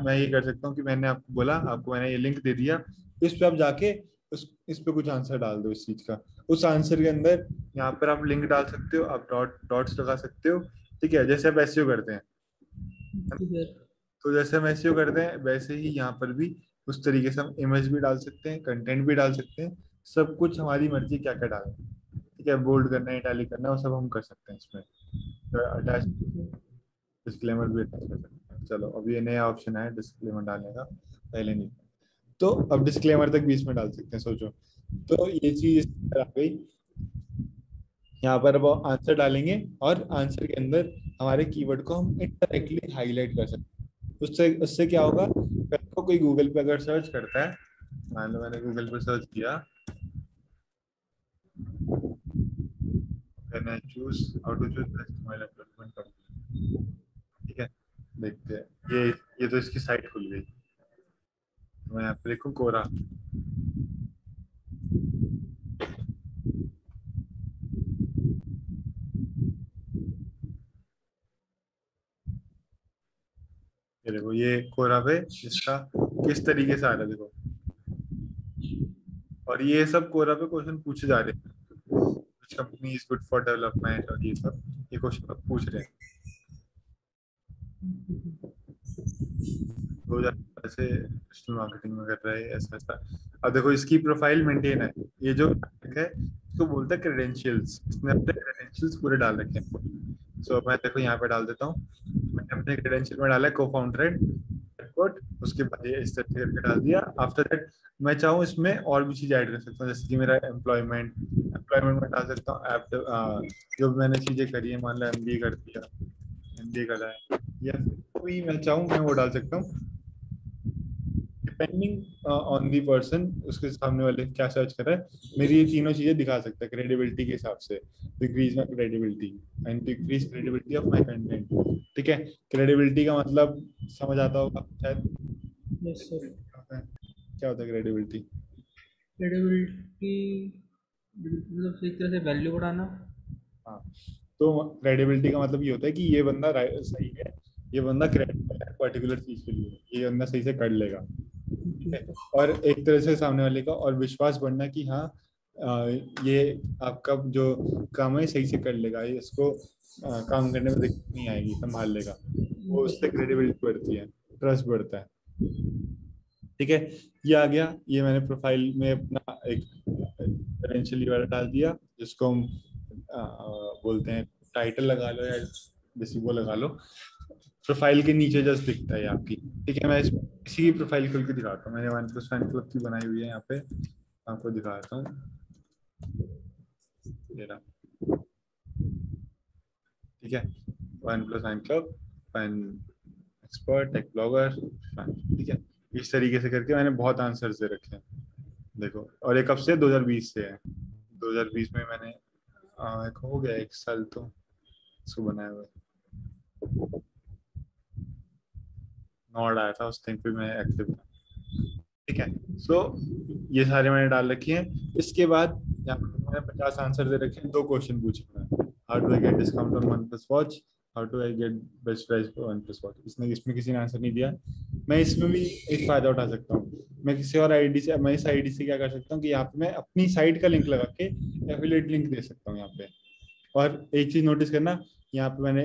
मैं ये कर सकता हूँ कि मैंने आपको बोला, आपको मैंने ये लिंक दे दिया, इस पे आप जाके इस पे कुछ आंसर डाल दो इस चीज का। उस आंसर के अंदर यहाँ पर आप लिंक डाल सकते हो, आप डॉट्स लगा सकते हो। ठीक है, जैसे आप एसईओ करते हैं, ठीक है। तो जैसे हम एसईओ करते हैं वैसे ही यहाँ पर भी उस तरीके से हम इमेज भी डाल सकते हैं, कंटेंट भी डाल सकते हैं, सब कुछ हमारी मर्जी क्या क्या डालना है। ठीक है, बोल्ड करना है, इटैलिक करना है, वो सब हम कर सकते हैं इसमें, अटैच डिस्क्लेमर भी अटैच कर सकते हैं। चलो अब ये नया ऑप्शन है डिस्क्लेमर डालने का, पहले नहीं। तो अब डिस्क्लेमर तक भी इसमें डाल सकते हैं, सोचो। तो ये चीज आ गई। यहाँ पर अब आंसर डालेंगे और आंसर के अंदर हमारे कीवर्ड को हम इनडायरेक्टली हाईलाइट कर सकते हैं। उससे उससे क्या होगा, कल को कोई गूगल पे अगर सर्च करता है, मान लो मैंने गूगल पे सर्च किया, can I choose how to choose best mobile development company. ठीक है, देखते हैं, ये तो इसकी साइट खुल गई। मैं यहाँ पे लिखूँ कोरा, ये देखो ये कोरा पे इसका किस तरीके से आ रहा है देखो, और ये सब कोरा पे क्वेश्चन पूछे जा रहे हैं, which company is good for development और ये सब, ये क्वेश्चन पूछ रहे हैं। 2000 से डिजिटल मार्केटिंग में कर रहे हैं ऐसा ऐसा। अब देखो इसकी प्रोफाइल मेंटेन है, ये जो है इसको बोलते हैं क्रेडेंशियल्स, इसने अपने क्रेडेंशियल्स पूरे डाल रखे हैं। सो मैं देखो यहाँ पे डाल देता हूँ, मैंने अपने क्रेडेंशियल में डाला है को फाउंडर कोड, उसके बाद ये इस तरह करके डाल दिया। आफ्टर दैट मैं चाहूँ इसमें और भी चीज ऐड कर सकता हूँ, जैसे कि मेरा एम्प्लॉयमेंट में डाल सकता हूँ ऐप, जो मैंने चीजें करी है, मान लो एमबीए कर दिया, एमबीए करा है, या फिर कोई मैं चाहूँ मैं वो डाल सकता हूँ, डिपेंडिंग ऑन दी पर्सन, उसके सामने वाले क्या सर्च कर रहा है, मेरी ये तीनों चीजें दिखा सकता है क्रेडिबिलिटी के हिसाब से, increase my credibility and increase credibility of my content. ठीक है, क्रेडिबिलिटी का मतलब समझ आता होगा शायद, यस सर। क्या होता है क्रेडिबिलिटी? क्रेडिबिलिटी मतलब एक तरह से वैल्यू बढ़ाना। हाँ, तो क्रेडिबिलिटी का मतलब ये होता है कि ये बंदा सही है, ये बंदा क्रेडिबल है पर्टिकुलर चीज के लिए, ये बंदा सही से कर लेगा। ठीक है। और एक तरह से सामने वाले का और विश्वास बढ़ना कि हाँ, अ, ये आपका जो काम है सही से कर लेगा, ये इसको काम करने में दिक्कत नहीं आएगी, संभाल लेगा। वो उससे क्रेडिबिलिटी बढ़ती है, ट्रस्ट बढ़ता है। ठीक है। ये आ गया, ये मैंने प्रोफाइल में अपना एक करेंशियली वाला डाल दिया, जिसको हम बोलते हैं, टाइटल लगा लो या जैसे वो लगा लो। प्रोफाइल के नीचे जस्ट दिखता है आपकी। ठीक है, मैं इसी की प्रोफाइल खोल के दिखाता हूँ, मैंने वन प्लस फैन क्लब की बनाई हुई है यहाँ पे, आपको दिखाता हूँ। ये रहा। ठीक है, OnePlus fan club, fan expert, tech blogger, fan. ठीक है, इस तरीके से करके मैंने बहुत आंसर्स दे रखे हैं, देखो। और एक कब से, 2020 से है। 2020 में मैंने एक हो गया 1 साल तो इसको बनाया हुआ। नॉड आया था उस टाइम पे, मैं एक्टिव था। ठीक है। सो ये सारे मैंने डाल रखी हैं। इसके बाद यहाँ पर मैंने 50 आंसर दे रखे हैं, 2 क्वेश्चन पूछे हैं। How do I get discount on one plus watch, how do I get best price for one plus watch. इसमें किसी ने आंसर नहीं दिया। मैं इसमें भी एक फायदा उठा सकता हूँ, मैं किसी और आईडी से, मैं इस आईडी से क्या कर सकता हूँ कि यहाँ पे मैं अपनी साइट का लिंक लगा के एफिलिएट लिंक दे सकता हूँ यहाँ पे। और एक चीज नोटिस करना, यहाँ पे मैंने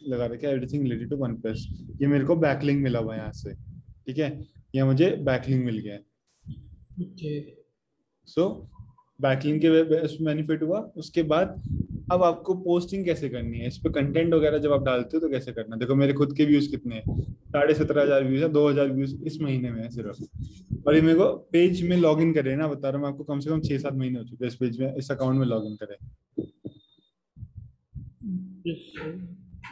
लगा रखा है everything related to OnePlus, ये मेरे को बैकलिंक मिला हुआ है यहाँ से। ठीक है, ये मुझे बैकलिंक मिल गया है। ओके। सो बैकलिंक के बेनिफिट हुआ। उसके बाद अब आपको पोस्टिंग कैसे करनी है, इस पे कंटेंट वगैरह जब आप डालते हो तो कैसे करना है। देखो मेरे खुद के व्यूज कितने हैं, 17,500 व्यूज है, 2,000 व्यूज इस महीने में है सिर्फ। और ये मेरे को पेज में लॉग इन करे ना, बता रहा हूँ मैं आपको, कम से कम 6-7 महीने हो चुके हैं इस पेज में, इस अकाउंट में लॉग इन करे। ठीक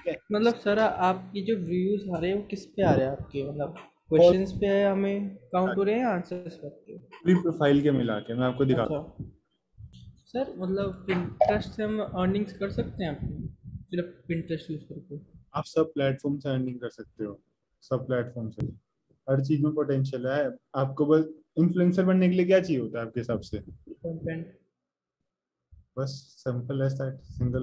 है। मतलब सर आपकी जो व्यूज आ रहे हैं वो किस पे आ रहे हैं आपके, मतलब और क्वेश्चंस पे है हमें काउंट हो रहे हैं या आंसर्स पे आपके? पूरी प्रोफाइल के मिला के मैं आपको अच्छा दिखाता सर, मतलब पिंटरेस्ट से हम अर्निंग्स कर सकते हैं अपनी, सिर्फ पिंटरेस्ट यूज करके? हूँ। आप सब प्लेटफॉर्म से अर्निंग कर सकते हो, सब प्लेटफॉर्म से। हर चीज में पोटेंशियल है। आपको बस इन्फ्लुएंसर बनने के लिए क्या चाहिए होता है आपके हिसाब से? कंटेंट। बस simple as that, single.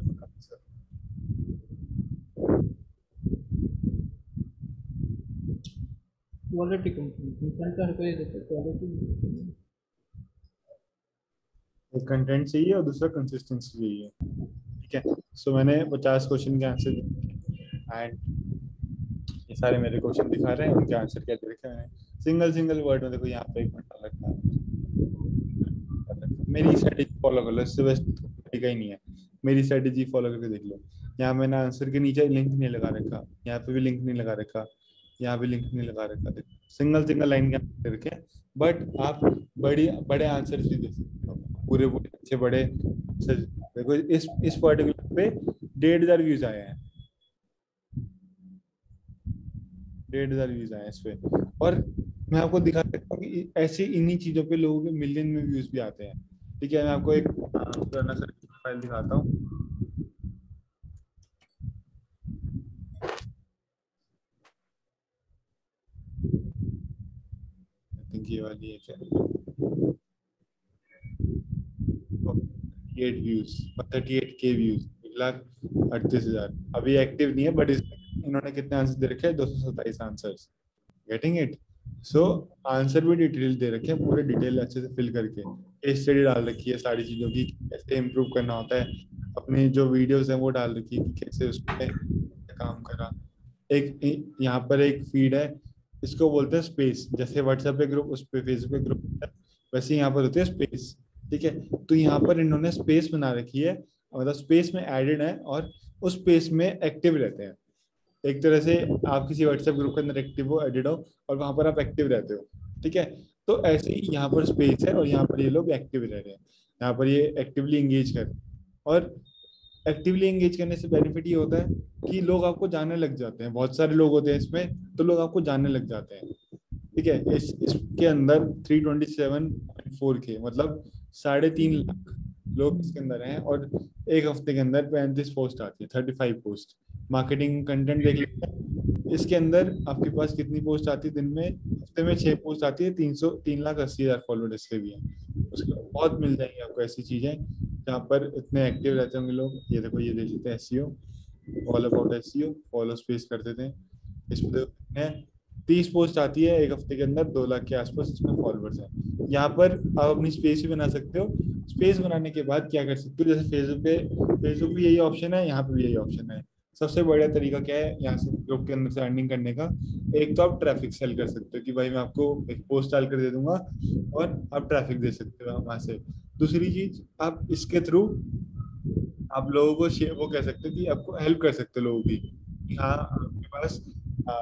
Quality content, content का हर कोई देता है, क्वालिटी। एक कंटेंट चाहिए और दूसरा कंसिस्टेंसी चाहिए। ठीक है। सो मैंने 50 क्वेश्चन के आंसर दिए एंड ये सारे मेरे क्वेश्चन दिखा रहे हैं, उनके आंसर क्या दे रखे हैं मैंने, सिंगल सिंगल वर्ड में। देखो यहाँ पे 1 मिनट रखा है। मेरी स्ट्रेटेजी फॉलो कर लो, इससे बेस्ट तरीका ही नहीं है। मेरी स्ट्रेटेजी फॉलो करके देख लो। यहाँ मैंने आंसर के नीचे लिंक नहीं लगा रखा, यहाँ पे भी लिंक नहीं लगा रखा, यहाँ भी लिंक नहीं लगा रखा। देखो सिंगल सिंगल लाइन के आंसर रखे, बट आप बड़ी बड़े आंसर भी दे सकते हो, पूरे पूरे अच्छे बड़े आंसर। देखो इस पर्टिकुलर पे 1,500 व्यूज आए हैं, 1,500 व्यूज आए हैं इस पे। और मैं आपको दिखा सकता हूँ कि ऐसे इन्हीं चीजों पे लोगों के मिलियन में व्यूज भी आते हैं। ठीक है, मैं आपको एक पुराना सर की प्रोफाइल दिखाता हूँ। आई थिंक ये वाली है क्या, 38 व्यूज, 38K व्यूज, 1,38,000। अभी एक्टिव नहीं है, बट इसमें इन्होंने कितने आंसर दे रखे हैं, 227 answers. Getting it? So answer भी डिटेल दे रखे हैं, पूरे डिटेल अच्छे से फिल करके केस स्टडी डाल रखी है सारी चीजों की, कैसे इम्प्रूव करना होता है। अपनी जो वीडियोस हैं वो डाल रखी है कि कैसे उसमें काम करा। यहाँ पर एक फीड है, इसको बोलते हैं स्पेस। जैसे व्हाट्सएप पे ग्रुप, उस पे फेसबुक पे ग्रुप होता है, वैसे यहाँ पर होती है स्पेस। ठीक है, तो यहाँ पर इन्होंने स्पेस बना रखी है, मतलब स्पेस में एडेड है और उस स्पेस में एक्टिव रहते हैं। एक तरह से आप किसी व्हाट्सएप ग्रुप के अंदर एक्टिव हो, एडिट हो, और वहां पर आप एक्टिव रहते हो। ठीक है, तो ऐसे ही यहाँ पर स्पेस है और यहाँ पर ये लोग एक्टिव रह रहे हैं, यहाँ पर ये एक्टिवली एंगेज कर रहे हैं। और एक्टिवली एंगेज करने से बेनिफिट ये होता है कि लोग आपको जानने लग जाते हैं, बहुत सारे लोग होते हैं इसमें, तो लोग आपको जानने लग जाते हैं। ठीक है, इसके अंदर 327.4K, मतलब 3.5 लाख लोग इसके अंदर हैं। और एक हफ्ते के अंदर 35 पोस्ट आती है, 35 पोस्ट। मार्केटिंग कंटेंट देख लेते हैं, इसके अंदर आपके पास कितनी पोस्ट आती है दिन में, हफ्ते में 6 पोस्ट आती है, 300, 3,80,000 फॉलोअर इसके भी हैं। उसके बहुत मिल जाएंगी आपको ऐसी चीजें जहाँ पर इतने एक्टिव रहते होंगे लोग। ये देखो, ये देख सकते हैं SEO, all about SEO, follow space कर देते हैं। इसमें देखो हैं 30 पोस्ट आती है एक हफ्ते के अंदर, 2 लाख के आसपास इसमें फॉलोअर्स हैं। यहाँ पर आप अपनी स्पेस भी बना सकते हो। स्पेस बनाने के बाद क्या कर सकते हो, जैसे फेसबुक भी यही ऑप्शन है, यहाँ पे भी यही ऑप्शन है। सबसे बढ़िया तरीका क्या है यहाँ से ग्रुप के अंदर से अर्निंग करने का? एक तो आप ट्रैफिक सेल कर सकते हो कि भाई मैं आपको एक पोस्ट डाल कर दे दूंगा और आप ट्रैफिक दे सकते हो वहां से। दूसरी चीज, आप इसके थ्रू आप लोगों को शेयर वो कह सकते हो कि आपको हेल्प कर सकते हो लोगों की, कि हाँ आपके पास आ,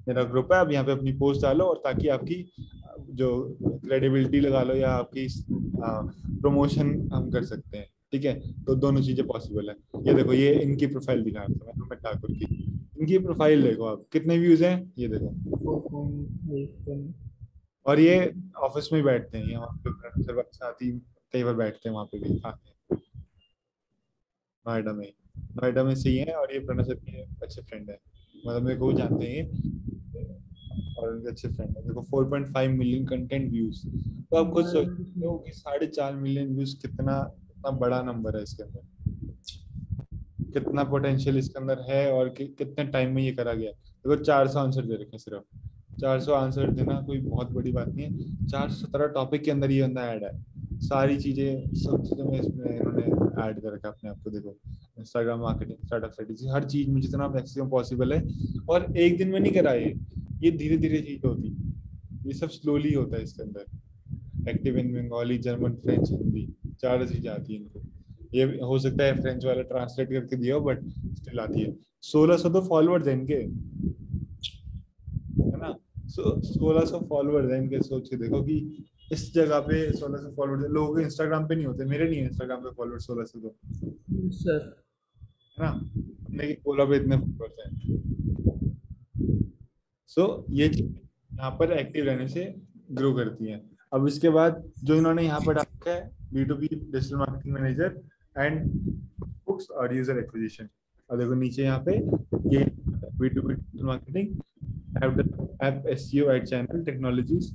मेरा ग्रुप है, आप यहाँ पे अपनी पोस्ट डालो, और ताकि आपकी जो क्रेडिबिलिटी लगा लो या आपकी प्रमोशन हम कर सकते हैं। ठीक है, तो दोनों चीजें पॉसिबल है। ये देखो, ये इनकी प्रोफाइल दिखा रहा था मैं अमित ठाकुर की। इनकी प्रोफाइल देखो आप, कितने व्यूज हैं ये देखो। 4.8 और ये ऑफिस में ही बैठते हैं, यहाँ पे सर साथ ही कई बार बैठते हैं वहाँ पे भी खाते हैं। नोएडा में से ही है, और ये प्रणव सर के अच्छे फ्रेंड है, मतलब मेरे को वो जानते हैं ये, और उनके अच्छे फ्रेंड है। देखो 4.5 मिलियन कंटेंट व्यूज, तो आप खुद सोचते हो कि 4.5 मिलियन व्यूज कितना कितना बड़ा नंबर है इसके अंदर, कितना पोटेंशियल इसके अंदर है, और कितने टाइम में ये करा गया। देखो 400 आंसर दे रखे हैं सिर्फ। 400 आंसर देना कोई बहुत बड़ी बात नहीं है। 417 टॉपिक के अंदर ये बंदा ऐड है। सारी चीजें, सब चीजों में इसमें इन्होंने ऐड कर रखा है अपने आप को। देखो इंस्टाग्राम मार्केटिंग, स्टार्टअप स्ट्रेटेजी, हर चीज में जितना मैक्सिमम पॉसिबल है। और एक दिन में नहीं करा ये धीरे धीरे चीज होती है, ये सब स्लोली होता है इसके अंदर। Active in Bengali, German, French, Hindi, 4 चीजें आती है इनको। ये हो सकता है फ्रेंच वाला ट्रांसलेट करके दिया हो, बट स्टिल आती है। 1600 तो फॉलोअर्स हैं इनके, है ना? 1600 फॉलोअर्स हैं इनके। सोच के देखो कि इस जगह पे 1600 फॉलोअर्स लोगों के इंस्टाग्राम पे नहीं होते। मेरे नहीं है इंस्टाग्राम पे फॉलोअर्स 1600 तो, सर। है ना? अपने बोला पे इतने फॉलोअर्स हैं। सो ये चीज़ यहाँ पर एक्टिव रहने से ग्रो करती है। अब इसके बाद जो इन्होंने यहाँ पर डाला है, B2B digital marketing manager and books और यूजर एक्विजिशन। और देखो नीचे यहाँ पे ये B2B digital marketing app SEO ad channel technologies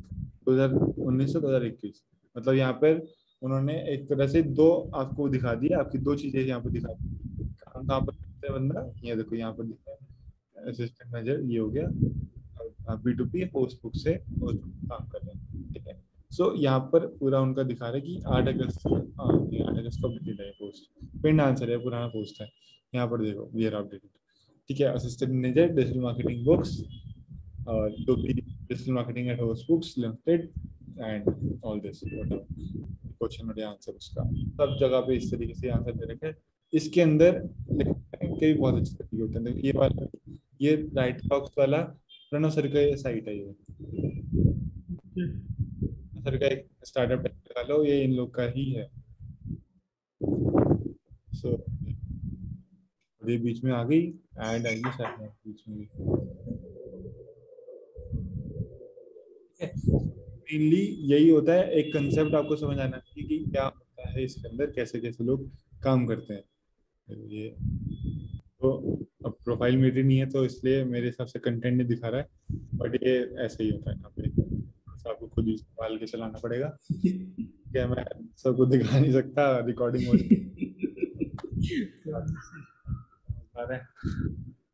2019 से 2021। मतलब यहाँ पर उन्होंने एक तरह से दो आपको दिखा दिया, आपकी दो चीजें यहाँ पर दिखा दी। काम कहाँ पर करता है बंदा, ये देखो यहाँ पर दिखा है असिस्टेंट मैनेजर, ये हो गया। B2B पोस्ट बुक से पोस्ट काम कर रहे हैं। ठीक है, सो यहाँ पर पूरा उनका दिखा रहा है कि 8 अगस्त, हाँ ये 8 अगस्त को अपडेट है पोस्ट, पिन आंसर है, पुराना पोस्ट है। यहाँ पर देखो ये अपडेटेड। ठीक है, assistant manager digital marketing books और digital marketing at host books limited and all this question और आंसर उसका सब जगह पे इस तरीके से आंसर दे रखे हैं। इसके अंदर लिखने के भी बहुत अच्छे तरीके होते हैं। देखो ये वाला, ये राइट बॉक्स वाला प्रणव सर का साइट है। ये सर का एक स्टार्टअप लगा लो, ये इन लोग का ही है। सो ये बीच में आ गई, एड आएगी शायद बीच में भी। मेनली यही होता है, एक कंसेप्ट आपको समझ आना चाहिए कि क्या होता है इसके अंदर, कैसे कैसे लोग काम करते हैं। तो ये तो अब प्रोफाइल मेरी नहीं है तो इसलिए मेरे हिसाब से कंटेंट नहीं दिखा रहा है, बट ये ऐसे ही होता है यहाँ पे। तो आपको खुद ही संभाल के चलाना पड़ेगा, क्या मैं सबको दिखा नहीं सकता, रिकॉर्डिंग हो रहा है।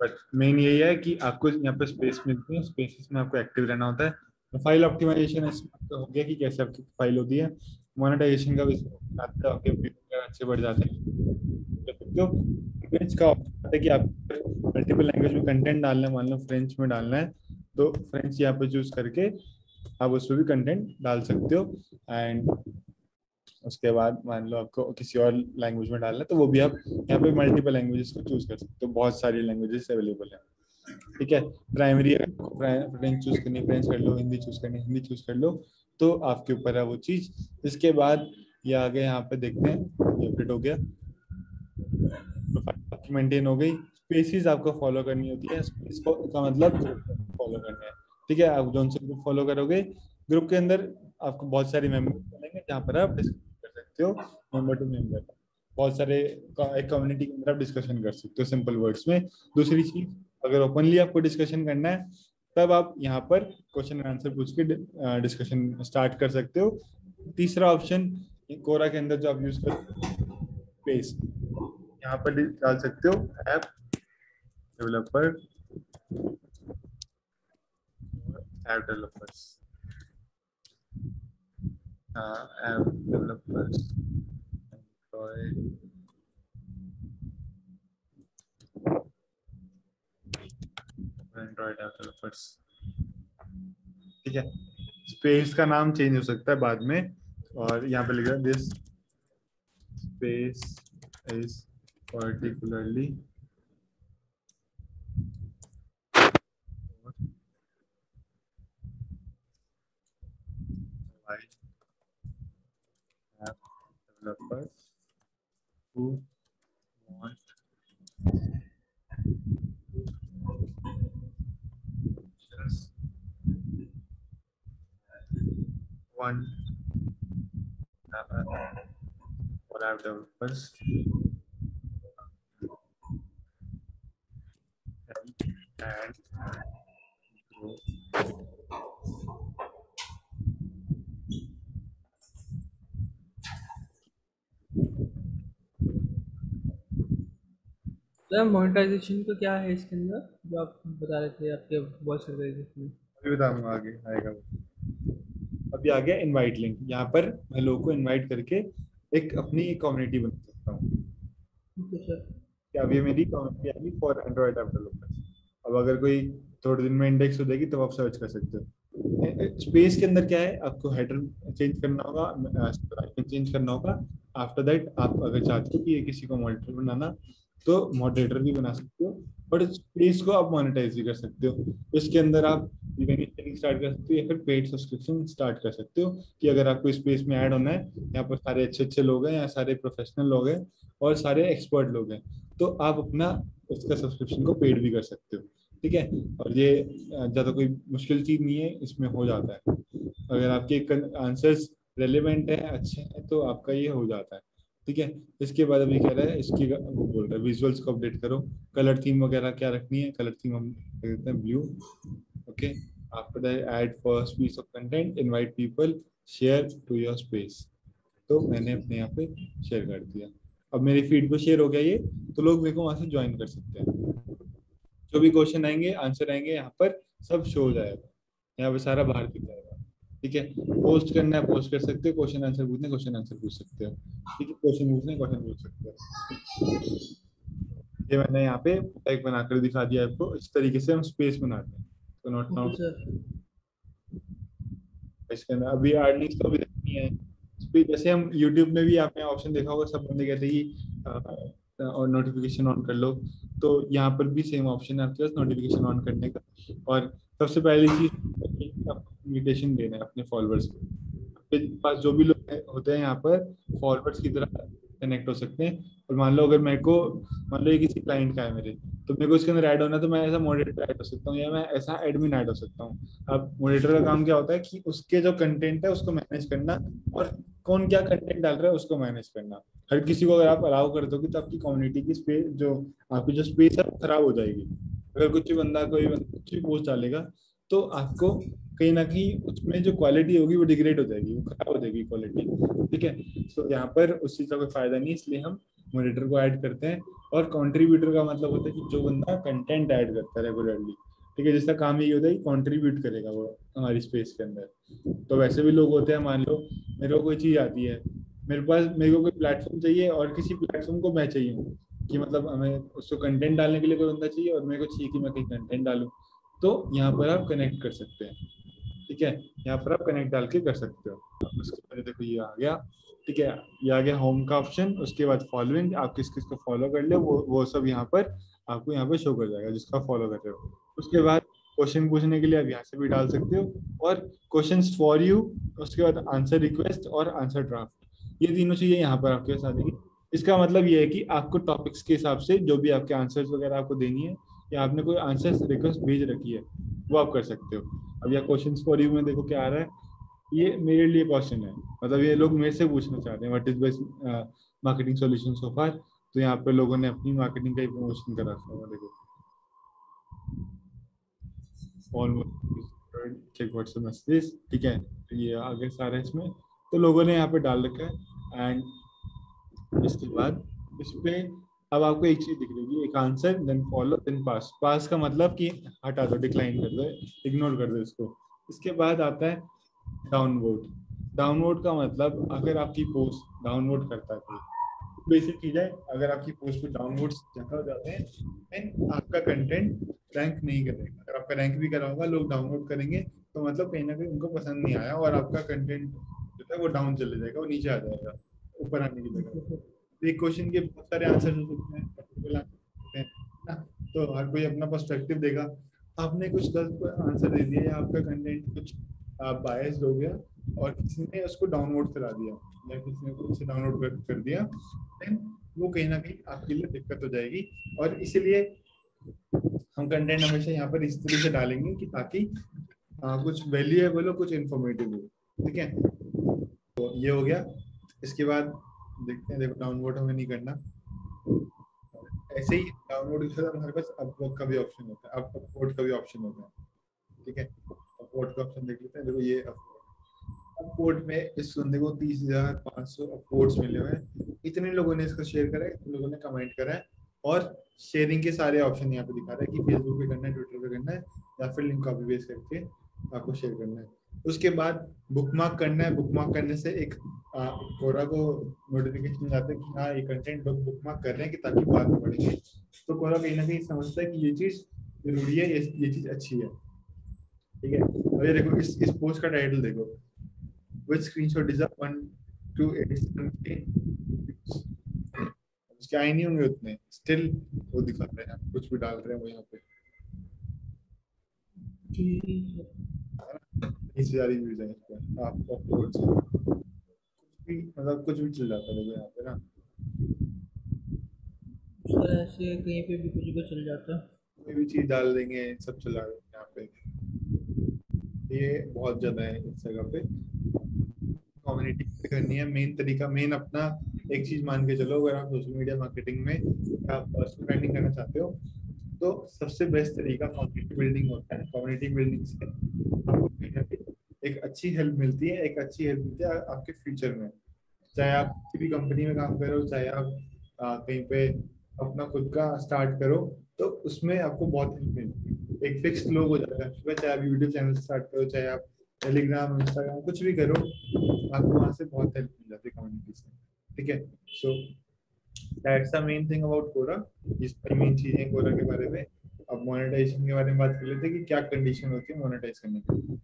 बट मेन यही है कि आपको यहाँ पे स्पेस मिलती है, स्पेसेस में आपको एक्टिव रहना होता है। प्रोफाइल ऑप्टिमाइजेशन हो गया कि कैसे आपकी प्रोफाइल होती है। मोनेटाइजेशन का भी आपके व्यू अच्छे बढ़ जाते हैं। तो लैंग्वेज का ऑप्शन आता है कि आप मल्टीपल लैंग्वेज में कंटेंट डालना है, मान लो फ्रेंच में डालना है तो फ्रेंच यहाँ पे चूज करके आप उसमें भी कंटेंट डाल सकते हो। एंड उसके बाद मान लो आपको किसी और लैंग्वेज में डालना है तो वो भी आप यहाँ पे मल्टीपल लैंग्वेजेस को चूज कर सकते हो। बहुत सारी लैंग्वेजेस अवेलेबल है। ठीक है, प्राइमरी अगर फ्रेंच चूज करनी फ्रेंच कर लो, हिंदी चूज करनी हिंदी चूज कर लो, तो आपके ऊपर है वो चीज। इसके बाद ये आगे यहाँ पे देखते हैं, ये अपडेट हो गया, आपकी मेंटेन हो गई। स्पेसिस आपको फॉलो करनी होती है, स्पेस का मतलब फॉलो करना है। ठीक है, आप जो से ग्रुप फॉलो करोगे, ग्रुप के अंदर आपको बहुत सारे मेंबर बनेंगे जहाँ पर आप डिस्कस कर सकते हो, मेंबर टू मेंबर। बहुत सारे एक कम्युनिटी के अंदर आप डिस्कशन कर सकते हो सिंपल वर्ड्स में। दूसरी चीज, अगर ओपनली आपको डिस्कशन करना है तब आप यहाँ पर क्वेश्चन एंड आंसर पूछ के डिस्कशन स्टार्ट कर सकते हो। तीसरा ऑप्शन कोरा के अंदर जो आप यूज कर स्पेस, यहाँ पर डाल सकते हो app developer, app developers, app developers, Android app developers. ठीक है, स्पेस का नाम चेंज हो सकता है बाद में, और यहाँ पे लिखा this space is particularly app developers who want just one for app developers and grow. Sir monetization का क्या है इसके अंदर, जो आप बता रहे थे आपके वॉइस कर रहे थे इसमें? अभी बताऊंगा, आगे आएगा वो। अभी आ गया इनवाइट लिंक। यहाँ पर मैं लोगों को इनवाइट करके एक अपनी कम्युनिटी बना सकता हूँ। ठीक है सर। कि अब ये मेरी कम्युनिटी आ गई फॉर एंड्रॉइड ऐप डेवलपर्स। अब अगर कोई थोड़े दिन में इंडेक्स हो जाएगी तब आप सर्च कर सकते हो। स्पेस के अंदर क्या है, आपको हेडर चेंज करना होगा, चेंज करना होगा। आफ्टर दैट आप अगर चाहते हो कि ये किसी को मॉडरेटर बनाना, तो मॉडरेटर भी बना सकते हो, और स्पेस को आप मोनेटाइज भी कर सकते हो। इसके अंदर आप इवेंट स्टार्ट कर सकते हो या फिर पेड सब्सक्रिप्शन स्टार्ट कर सकते हो, कि अगर आपको स्पेस में ऐड होना है, यहाँ पर सारे अच्छे अच्छे लोग हैं, यहाँ सारे प्रोफेशनल लोग हैं और सारे एक्सपर्ट लोग हैं, तो आप अपना उसका सब्सक्रिप्शन को पेड भी कर सकते हो। ठीक है, और ये ज़्यादा कोई मुश्किल चीज़ नहीं है, इसमें हो जाता है। अगर आपके आंसर्स रेलेवेंट है, अच्छे हैं, तो आपका ये हो जाता है। ठीक है, इसके बाद अभी कह रहा है इसकी, वो बोल रहा है विजुअल्स को अपडेट करो, कलर थीम वगैरह क्या रखनी है। कलर थीम हम देते हैं blue. Okay, after that add first piece of content, invite people, share to your space. तो मैंने अपने यहाँ पे शेयर कर दिया। अब मेरी फीड पे शेयर हो गया ये, तो लोग मेरे को वहां से ज्वाइन कर सकते हैं। जो भी क्वेश्चन आएंगे, आंसर आएंगे, यहाँ पर सब शो हो जाएगा, यहाँ पे सारा बाहर दिख जाएगा। ठीक है, पोस्ट करना है पोस्ट कर सकते हो, क्वेश्चन आंसर पूछने क्वेश्चन आंसर पूछ सकते हो। ठीक है, क्वेश्चन पूछने क्वेश्चन पूछ सकते हो। ये मैंने यहाँ पे एक बनाकर दिखा दिया आपको, इस तरीके से हम स्पेस बनाते हैं। तो नोट ओके नाउ सर। इसके अंदर अभी अर्निंग्स तो भी देखनी है। जैसे हम यूट्यूब में भी आपने ऑप्शन देखा होगा, सब बंदे कहते हैं कि और नोटिफिकेशन ऑन कर लो, तो यहाँ पर भी सेम ऑप्शन है आपके पास नोटिफिकेशन ऑन करने का। और सबसे पहली चीज इन्विटेशन देना है अपने फॉलोअर्स को। आपके पास जो भी लोग होते हैं यहाँ पर फॉरवर्ड्स की तरह कनेक्ट हो सकते हैं। और मान लो अगर मेरे को, मान लो ये किसी क्लाइंट का है मेरे, तो मेरे को इसके अंदर ऐड होना है, तो मैं ऐसा मॉडरेटर ऐड हो सकता हूँ या मैं ऐसा एडमिन ऐड हो सकता हूँ। अब मॉडरेटर का काम क्या होता है कि उसके जो कंटेंट है उसको मैनेज करना, और कौन क्या कंटेंट डाल रहा है उसको मैनेज करना। हर किसी को अगर आप अलाउ कर दोगे तो आपकी कम्युनिटी की स्पेस, जो आपकी जो स्पेस है वो खराब हो जाएगी। अगर कोई बंदा कुछ भी पोस्ट डालेगा, तो आपको कहीं ना कहीं उसमें जो क्वालिटी होगी वो डिग्रेड हो जाएगी, वो खराब हो जाएगी क्वालिटी। ठीक है, तो यहाँ पर उस चीज़ का कोई फायदा नहीं, इसलिए हम मॉनिटर को ऐड करते हैं। और कंट्रीब्यूटर का मतलब होता है कि जो बंदा कंटेंट ऐड करता है रेगुलरली। ठीक है, जिसका काम ये होता है कि कंट्रीब्यूट करेगा वो हमारी स्पेस के अंदर। तो वैसे भी लोग होते हैं, मान लो मेरे को कोई चीज़ आती है, मेरे को कोई प्लेटफॉर्म चाहिए और किसी प्लेटफॉर्म को मैं चाहिए हूँ, कि मतलब हमें उसको कंटेंट डालने के लिए कोई बंदा चाहिए और मेरे को चाहिए कि मैं कहीं कंटेंट डालूँ, तो यहाँ पर आप कनेक्ट कर सकते हैं। ठीक है, यहाँ पर आप कनेक्ट डाल के कर सकते हो। उसके बाद देखो ये आ गया। ठीक है, ये आ गया होम का ऑप्शन। उसके बाद फॉलोइंग, आप किस किस को फॉलो कर ले, वो सब यहाँ पर आपको यहाँ पे शो कर जाएगा जिसका फॉलो कर रहे हो। उसके बाद क्वेश्चन पूछने के लिए आप यहाँ से भी डाल सकते हो, और क्वेश्चंस फॉर यू, उसके बाद आंसर रिक्वेस्ट और आंसर ड्राफ्ट, ये तीनों चीजें यहाँ पर आपके पास आ जाएगी। इसका मतलब ये है कि आपको टॉपिक्स के हिसाब से जो भी आपके आंसर्स वगैरह आपको देनी है, या आपने कोई आंसर रिक्वेस्ट भेज रखी है, वो आप कर सकते हो। अब यह क्वेश्चन फॉर यू में देखो क्या आ रहा है, ये मेरे लिए क्वेश्चन है, मतलब ये लोग मेरे से पूछना चाहते हैं what is best marketing solution so far. तो यहाँ पे लोगों ने अपनी मार्केटिंग का ही प्रमोशन कर रखा होगा, देखो ऑलमोस्ट चेक व्हाट्सएप मैसेज। ठीक है, तो ये आगे सारा इसमें तो लोगों ने यहाँ पे डाल रखा है। एंड इसके बाद इस पे अब आपको एक चीज दिख रही होगी, एक answer, then follow, then pass. Pass का मतलब कि हटा दो, डिक्लाइन कर दो, इग्नोर कर दो इसको। इसके बाद आता है डाउनवोट। डाउनवोट का मतलब अगर आपकी पोस्ट डाउनवोट करता है कोई, बेसिक चीज है, अगर आपकी पोस्ट पे डाउनवोड्स ज्यादा हो जाते हैं देन आपका कंटेंट रैंक नहीं करेगा। अगर आपका रैंक भी करा होगा, लोग डाउनलोड करेंगे, तो मतलब कहीं ना कहीं उनको पसंद नहीं आया और आपका कंटेंट जो है वो डाउन चले जाएगा, वो नीचे आ जाएगा ऊपर आने की जगह। तो एक क्वेश्चन के बहुत सारे आंसर हो सकते हैं, multiple answer हो सकते हैं ना। तो हर कोई अपना पर्सपेक्टिव देगा। आपने कुछ गलत आंसर दे दिया या आपका कंटेंट कुछ बायस्ड हो गया और किसी ने उसको डाउनलोड करा दिया या किसी ने कुछ डाउनलोड कर दिया, देन वो कहीं ना कहीं आपके लिए दिक्कत हो जाएगी। और इसीलिए हम कंटेंट हमेशा यहाँ पर इस तरह से डालेंगे कि ताकि कुछ वैल्यूएबल हो, कुछ इंफॉर्मेटिव हो। ठीक है, तो ये हो गया। इसके बाद देखते हैं, देखो डाउनलोड हमें नहीं करना। ऐसे ही डाउनलोड के साथ हमारे पास अपलोड का भी ऑप्शन होता है, अपलोड का भी ऑप्शन होता है। ठीक है, अपलोड का ऑप्शन देख लेते हैं। देखो ये अपलोड में इस बंदे को 30,500 अपलोड्स मिले हुए हैं। इतने लोगों ने इसको शेयर करा है, इतने लोगों ने कमेंट करा है, और शेयरिंग के सारे ऑप्शन यहाँ पे दिखा रहा है कि फेसबुक पे करना है, ट्विटर पे करना है, या फिर लिंक कॉपी पेस्ट करके आपको शेयर करना है। उसके बाद बुकमार्क करना है। बुकमार्क करने से एक कोरा को नोटिफिकेशन जाता है कि हाँ ये कंटेंट लोग बुकमार्क कर रहे हैं कि ताकि बाद में पढ़ेंगे। तो कोरा कहीं ना कहीं समझता है कि ये चीज जरूरी है, ये चीज अच्छी है। ठीक है, अब ये देखो इस पोस्ट का टाइटल देखो, which screenshot is up 1 to 8 उसके आए नहीं होंगे उतने, स्टिल वो दिखा रहे हैं, कुछ भी डाल रहे हैं वो यहाँ पे। 30,000 व्यूज है इस पर, आपको अपलोड कुछ भी, मतलब कुछ भी चल जाता है यहाँ पे ना। सर ऐसे कहीं पे भी कुछ भी चल जाता है। कोई भी चीज डाल देंगे, सब चला देंगे यहाँ पे। ये बहुत ज्यादा है इस जगह पे। कम्युनिटी करनी है मेन तरीका, मेन अपना एक चीज मान के चलो। अगर आप सोशल मीडिया मार्केटिंग में आप पर्सनल ब्रांडिंग करना चाहते हो, तो सबसे बेस्ट तरीका कम्युनिटी बिल्डिंग होता है। कम्युनिटी बिल्डिंग से आपको कहीं ना कहीं एक अच्छी हेल्प मिलती है, एक अच्छी हेल्प मिलती है आपके फ्यूचर में। चाहे आप किसी भी कंपनी में काम करो, चाहे आप कहीं पे अपना खुद का स्टार्ट करो, तो उसमें आपको बहुत हेल्प मिलती है। एक फिक्स लोग हो जाता है, चाहे आप यूट्यूब चैनल स्टार्ट करो, चाहे आप टेलीग्राम, इंस्टाग्राम, कुछ भी करो, आपको वहां से बहुत हेल्प मिल जाती है कम्युनिटी से। ठीक है, so that's the main thing about Quora. इसकी मेन चीजें कोरा के बारे में। अब मोनेटाइजेशन के बारे में बात कर लेते हैं कि क्या कंडीशन होती है मोनेटाइज करने की।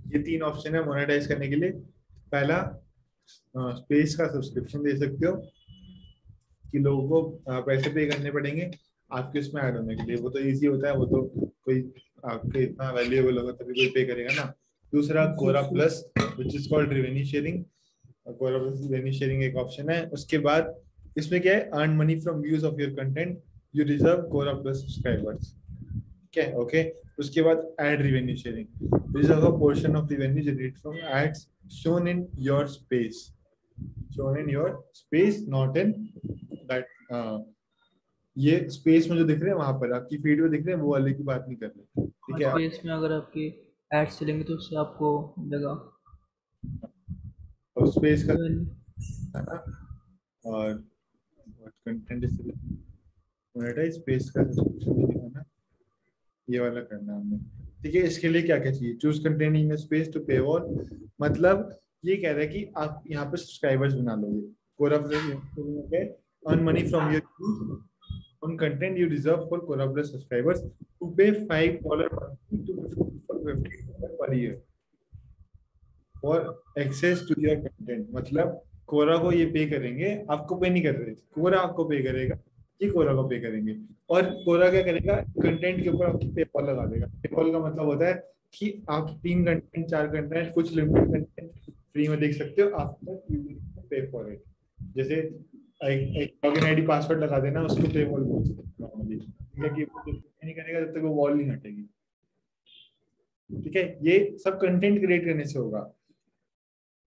ये 3 ऑप्शन है मोनेटाइज करने के लिए। पहला, स्पेस का सब्सक्रिप्शन दे सकते हो कि लोगों को पैसे पे करने पड़ेंगे आपके उसमें ऐड होने के लिए। वो तो इजी होता है, वो तो कोई आपके इतना वैल्यूएबल होगा तभी कोई पे करेगा ना। दूसरा Quora plus, which is called revenue sharing. Quora plus revenue sharing एक ऑप्शन है। उसके बाद इसमें क्या है, earn money from views of your content, you deserve Quora plus subscribers. ठीक है, ओके। उसके बाद ad revenue sharing, deserve a portion of revenue generated from ads shown in your space, shown in your space, not in that ये स्पेस में जो दिख रहे हैं वहां पर आपकी फीड में दिख रहे हैं, वो वाले की बात नहीं कर रहे। ठीक और है, स्पेस में अगर आपकी एड्स चलेंगे तो उससे आपको मिलेगा और स्पेस का रेवेन्यू। है ना। और कंटेंट मोनेटाइज, स्पेस का सब्सक्रिप्शन दिखाना, ये वाला करना है हमने। ठीक है, इसके लिए क्या क्या चाहिए, choose content in space to paywall. मतलब ये कह रहा है कि आप यहाँ पे सब्सक्राइबर्स बना लोगे। Quora earn money from your on content you deserve for Quora Plus subscribers who pay $5 monthly to $50 per year for access to your content। मतलब कोरा को ये पे करेंगे, आपको पे नहीं कर रहे, कोरा आपको पे करेगा, ये कोरा को पे करेंगे। और कोरा क्या करेगा, कंटेंट के ऊपर आपकी पेपॉल लगा देगा। पेपॉल का मतलब होता है कि आप 3 कंटेंट, 4 कंटेंट, कुछ लिमिटेड कंटेंट फ्री में देख सकते हो, आफ्टर पे फॉर इट। जैसे एक लॉगिन आईडी पासवर्ड लगा देना, उसको पे वॉल बोल सकते हैं नॉर्मली। ठीक है, कि नहीं करेगा जब तक वो वॉल नहीं हटेगी। ठीक है, ये सब कंटेंट क्रिएट करने से होगा।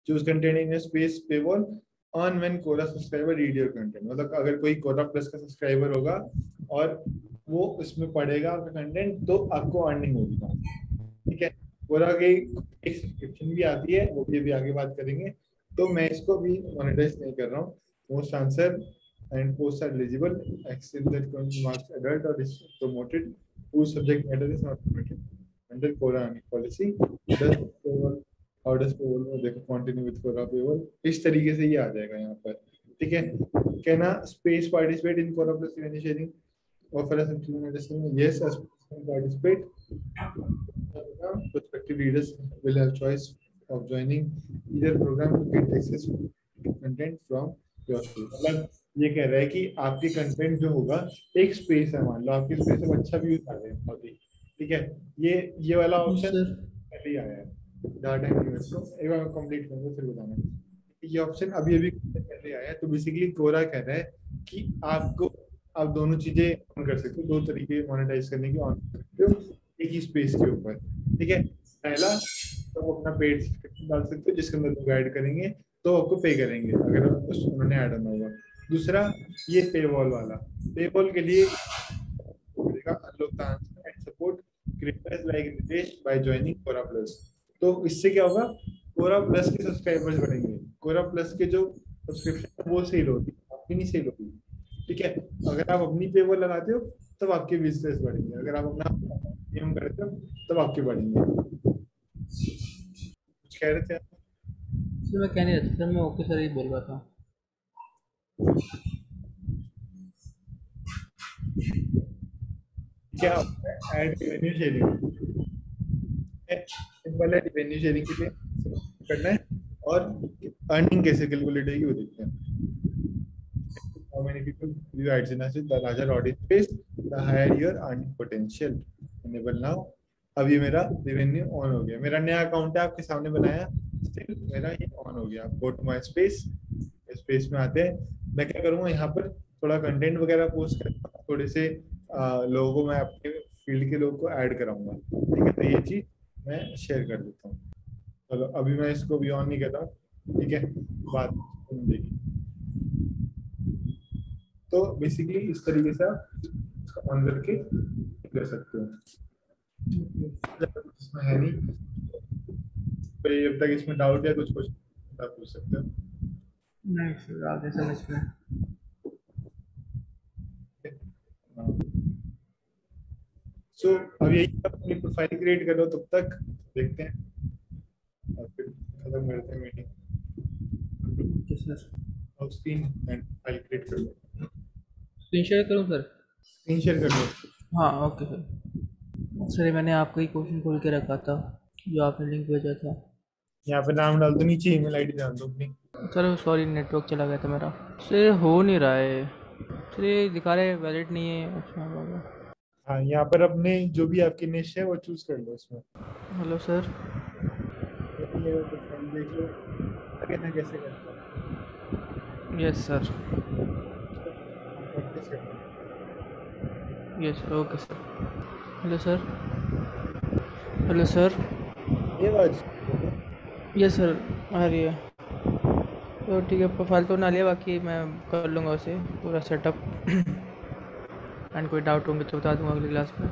Choose content in space paywall on when Quora subscriber read your content, मतलब अगर कोई कोरा प्लस का सब्सक्राइबर होगा और वो उसमें पढ़ेगा आपका कंटेंट तो आपको अर्निंग होगी। ठीक है, कोरा की एक सब्सक्रिप्शन भी आती है, वो भी अभी आगे बात करेंगे। तो मैं इसको भी मोनेटाइज नहीं कर रहा हूँ। Most answer and post are eligible except that marks adult और is promoted whose subject matter is not permitted under Quora policy does paywall how does paywall देखो continue with Quora paywall, इस तरीके से ये आ जाएगा यहाँ पर। ठीक है, can a space participate in Quora plus revenue sharing offer a central medicine? Yes, a space can participate. Prospective readers will have choice of joining either program to get access to content from your space। मतलब ये कह रहा है कि आपके कंटेंट जो होगा एक स्पेस है, मान लो आपकी स्पेस में अच्छा व्यूज आ रहे हैं बहुत ही। ठीक है, ये वाला ऑप्शन सर पहले ही आया है। डाटा यूनिवर्स को एक बार कंप्लीट करूंगा फिर बताना। ये ऑप्शन अभी अभी पहले आया है। तो बेसिकली कोरा कह रहा है कि आपको आप दोनों चीजें ऑन कर सकते हो, दो तरीके मोनेटाइज करने की ऑन कर सकते हो एक ही स्पेस के ऊपर। ठीक है, पहला तो वो अपना पेड सब्सक्रिप्शन डाल सकते हो जिसके अंदर लोग ऐड करेंगे तो आपको पे करेंगे अगर उन्होंने ऐड ऑन होगा। दूसरा ये पेवॉल वाला, पेवॉल के लिए support creators like Nitesh by joining Quora plus. तो इससे क्या होगा, कोरा प्लस के सब्सक्राइबर्स बढ़ेंगे, कोरा प्लस के जो सब्सक्रिप्शन वो सेल होगी, आपकी नहीं सेल होगी। ठीक है, अगर आप अपनी पेवॉल लगाते हो तब आपके बिजनेस बढ़ेंगे, अगर आप अपना नियम करते हो तब आपके बढ़ेंगे। कुछ कह रहे थे आप? सर मैं कह नहीं रहा था सर, मैं ओके सर ही बोल रहा था। क्या ऐड रेवेन्यू शेयरिंग सिंपल है, रेवेन्यू शेयरिंग के लिए करना है और अर्निंग कैसे कैलकुलेट होगी वो देखते हैं। How many people view ads in a the larger audience base, the higher your earning potential. Enable now। अब ये मेरा रेवेन्यू ऑन हो गया, मेरा नया अकाउंट है आपके सामने बनाया, स्टिल मेरा ये ऑन हो गया। Go to my space, space में आते हैं। मैं क्या करूँगा यहाँ पर थोड़ा कंटेंट वगैरह पोस्ट करूँगा, थोड़े से लोगों को मैं अपने फील्ड के लोगों को ऐड कराऊंगा। ठीक है, तो ये चीज मैं शेयर कर देता हूँ। चलो अभी मैं इसको भी ऑन नहीं कर रहा हूँ। ठीक है, बात देखिए। तो बेसिकली इस तरीके से आप ऑन करके कर सकते हो। इसमें है नहीं, भाई जब तक इसमें डाउट है कुछ कुछ आप पूछ सकते हो। नहीं सर आगे समझ में। सो अब यही अपनी प्रोफाइल क्रिएट कर लो, तब तक देखते हैं और फिर खत्म करते हैं मीटिंग। ओके सर, और स्क्रीन एंड फाइल क्रिएट कर लो, स्क्रीन शेयर करूँ सर? स्क्रीन शेयर कर लो। हाँ ओके सर। सर ये मैंने आपका ही क्वेश्चन खोल के रखा था जो आपने लिंक भेजा था। यहाँ पे नाम डाल दो, नीचे ईमेल आईडी डाल दो अपनी। सर सॉरी नेटवर्क चला गया था मेरा। सर हो नहीं रहा है सर, ये दिखा रहे वैलिड नहीं है। अच्छा हाँ, यहाँ पर अपने जो भी आपकी निश है वो चूज कर लो इसमें। Hello sir. ये प्रोफाइल देख लो आगे ना कैसे करता है। Yes sir. प्रैक्टिस करना है। Yes okay sir. Hello sir. Hello sir. ये आवाज यस सर आ रही है। तो ठीक है, प्रोफाइल तो ना लिया, बाकी मैं कर लूँगा उसे पूरा सेटअप एंड कोई डाउट होंगे तो बता दूँगा अगली क्लास में।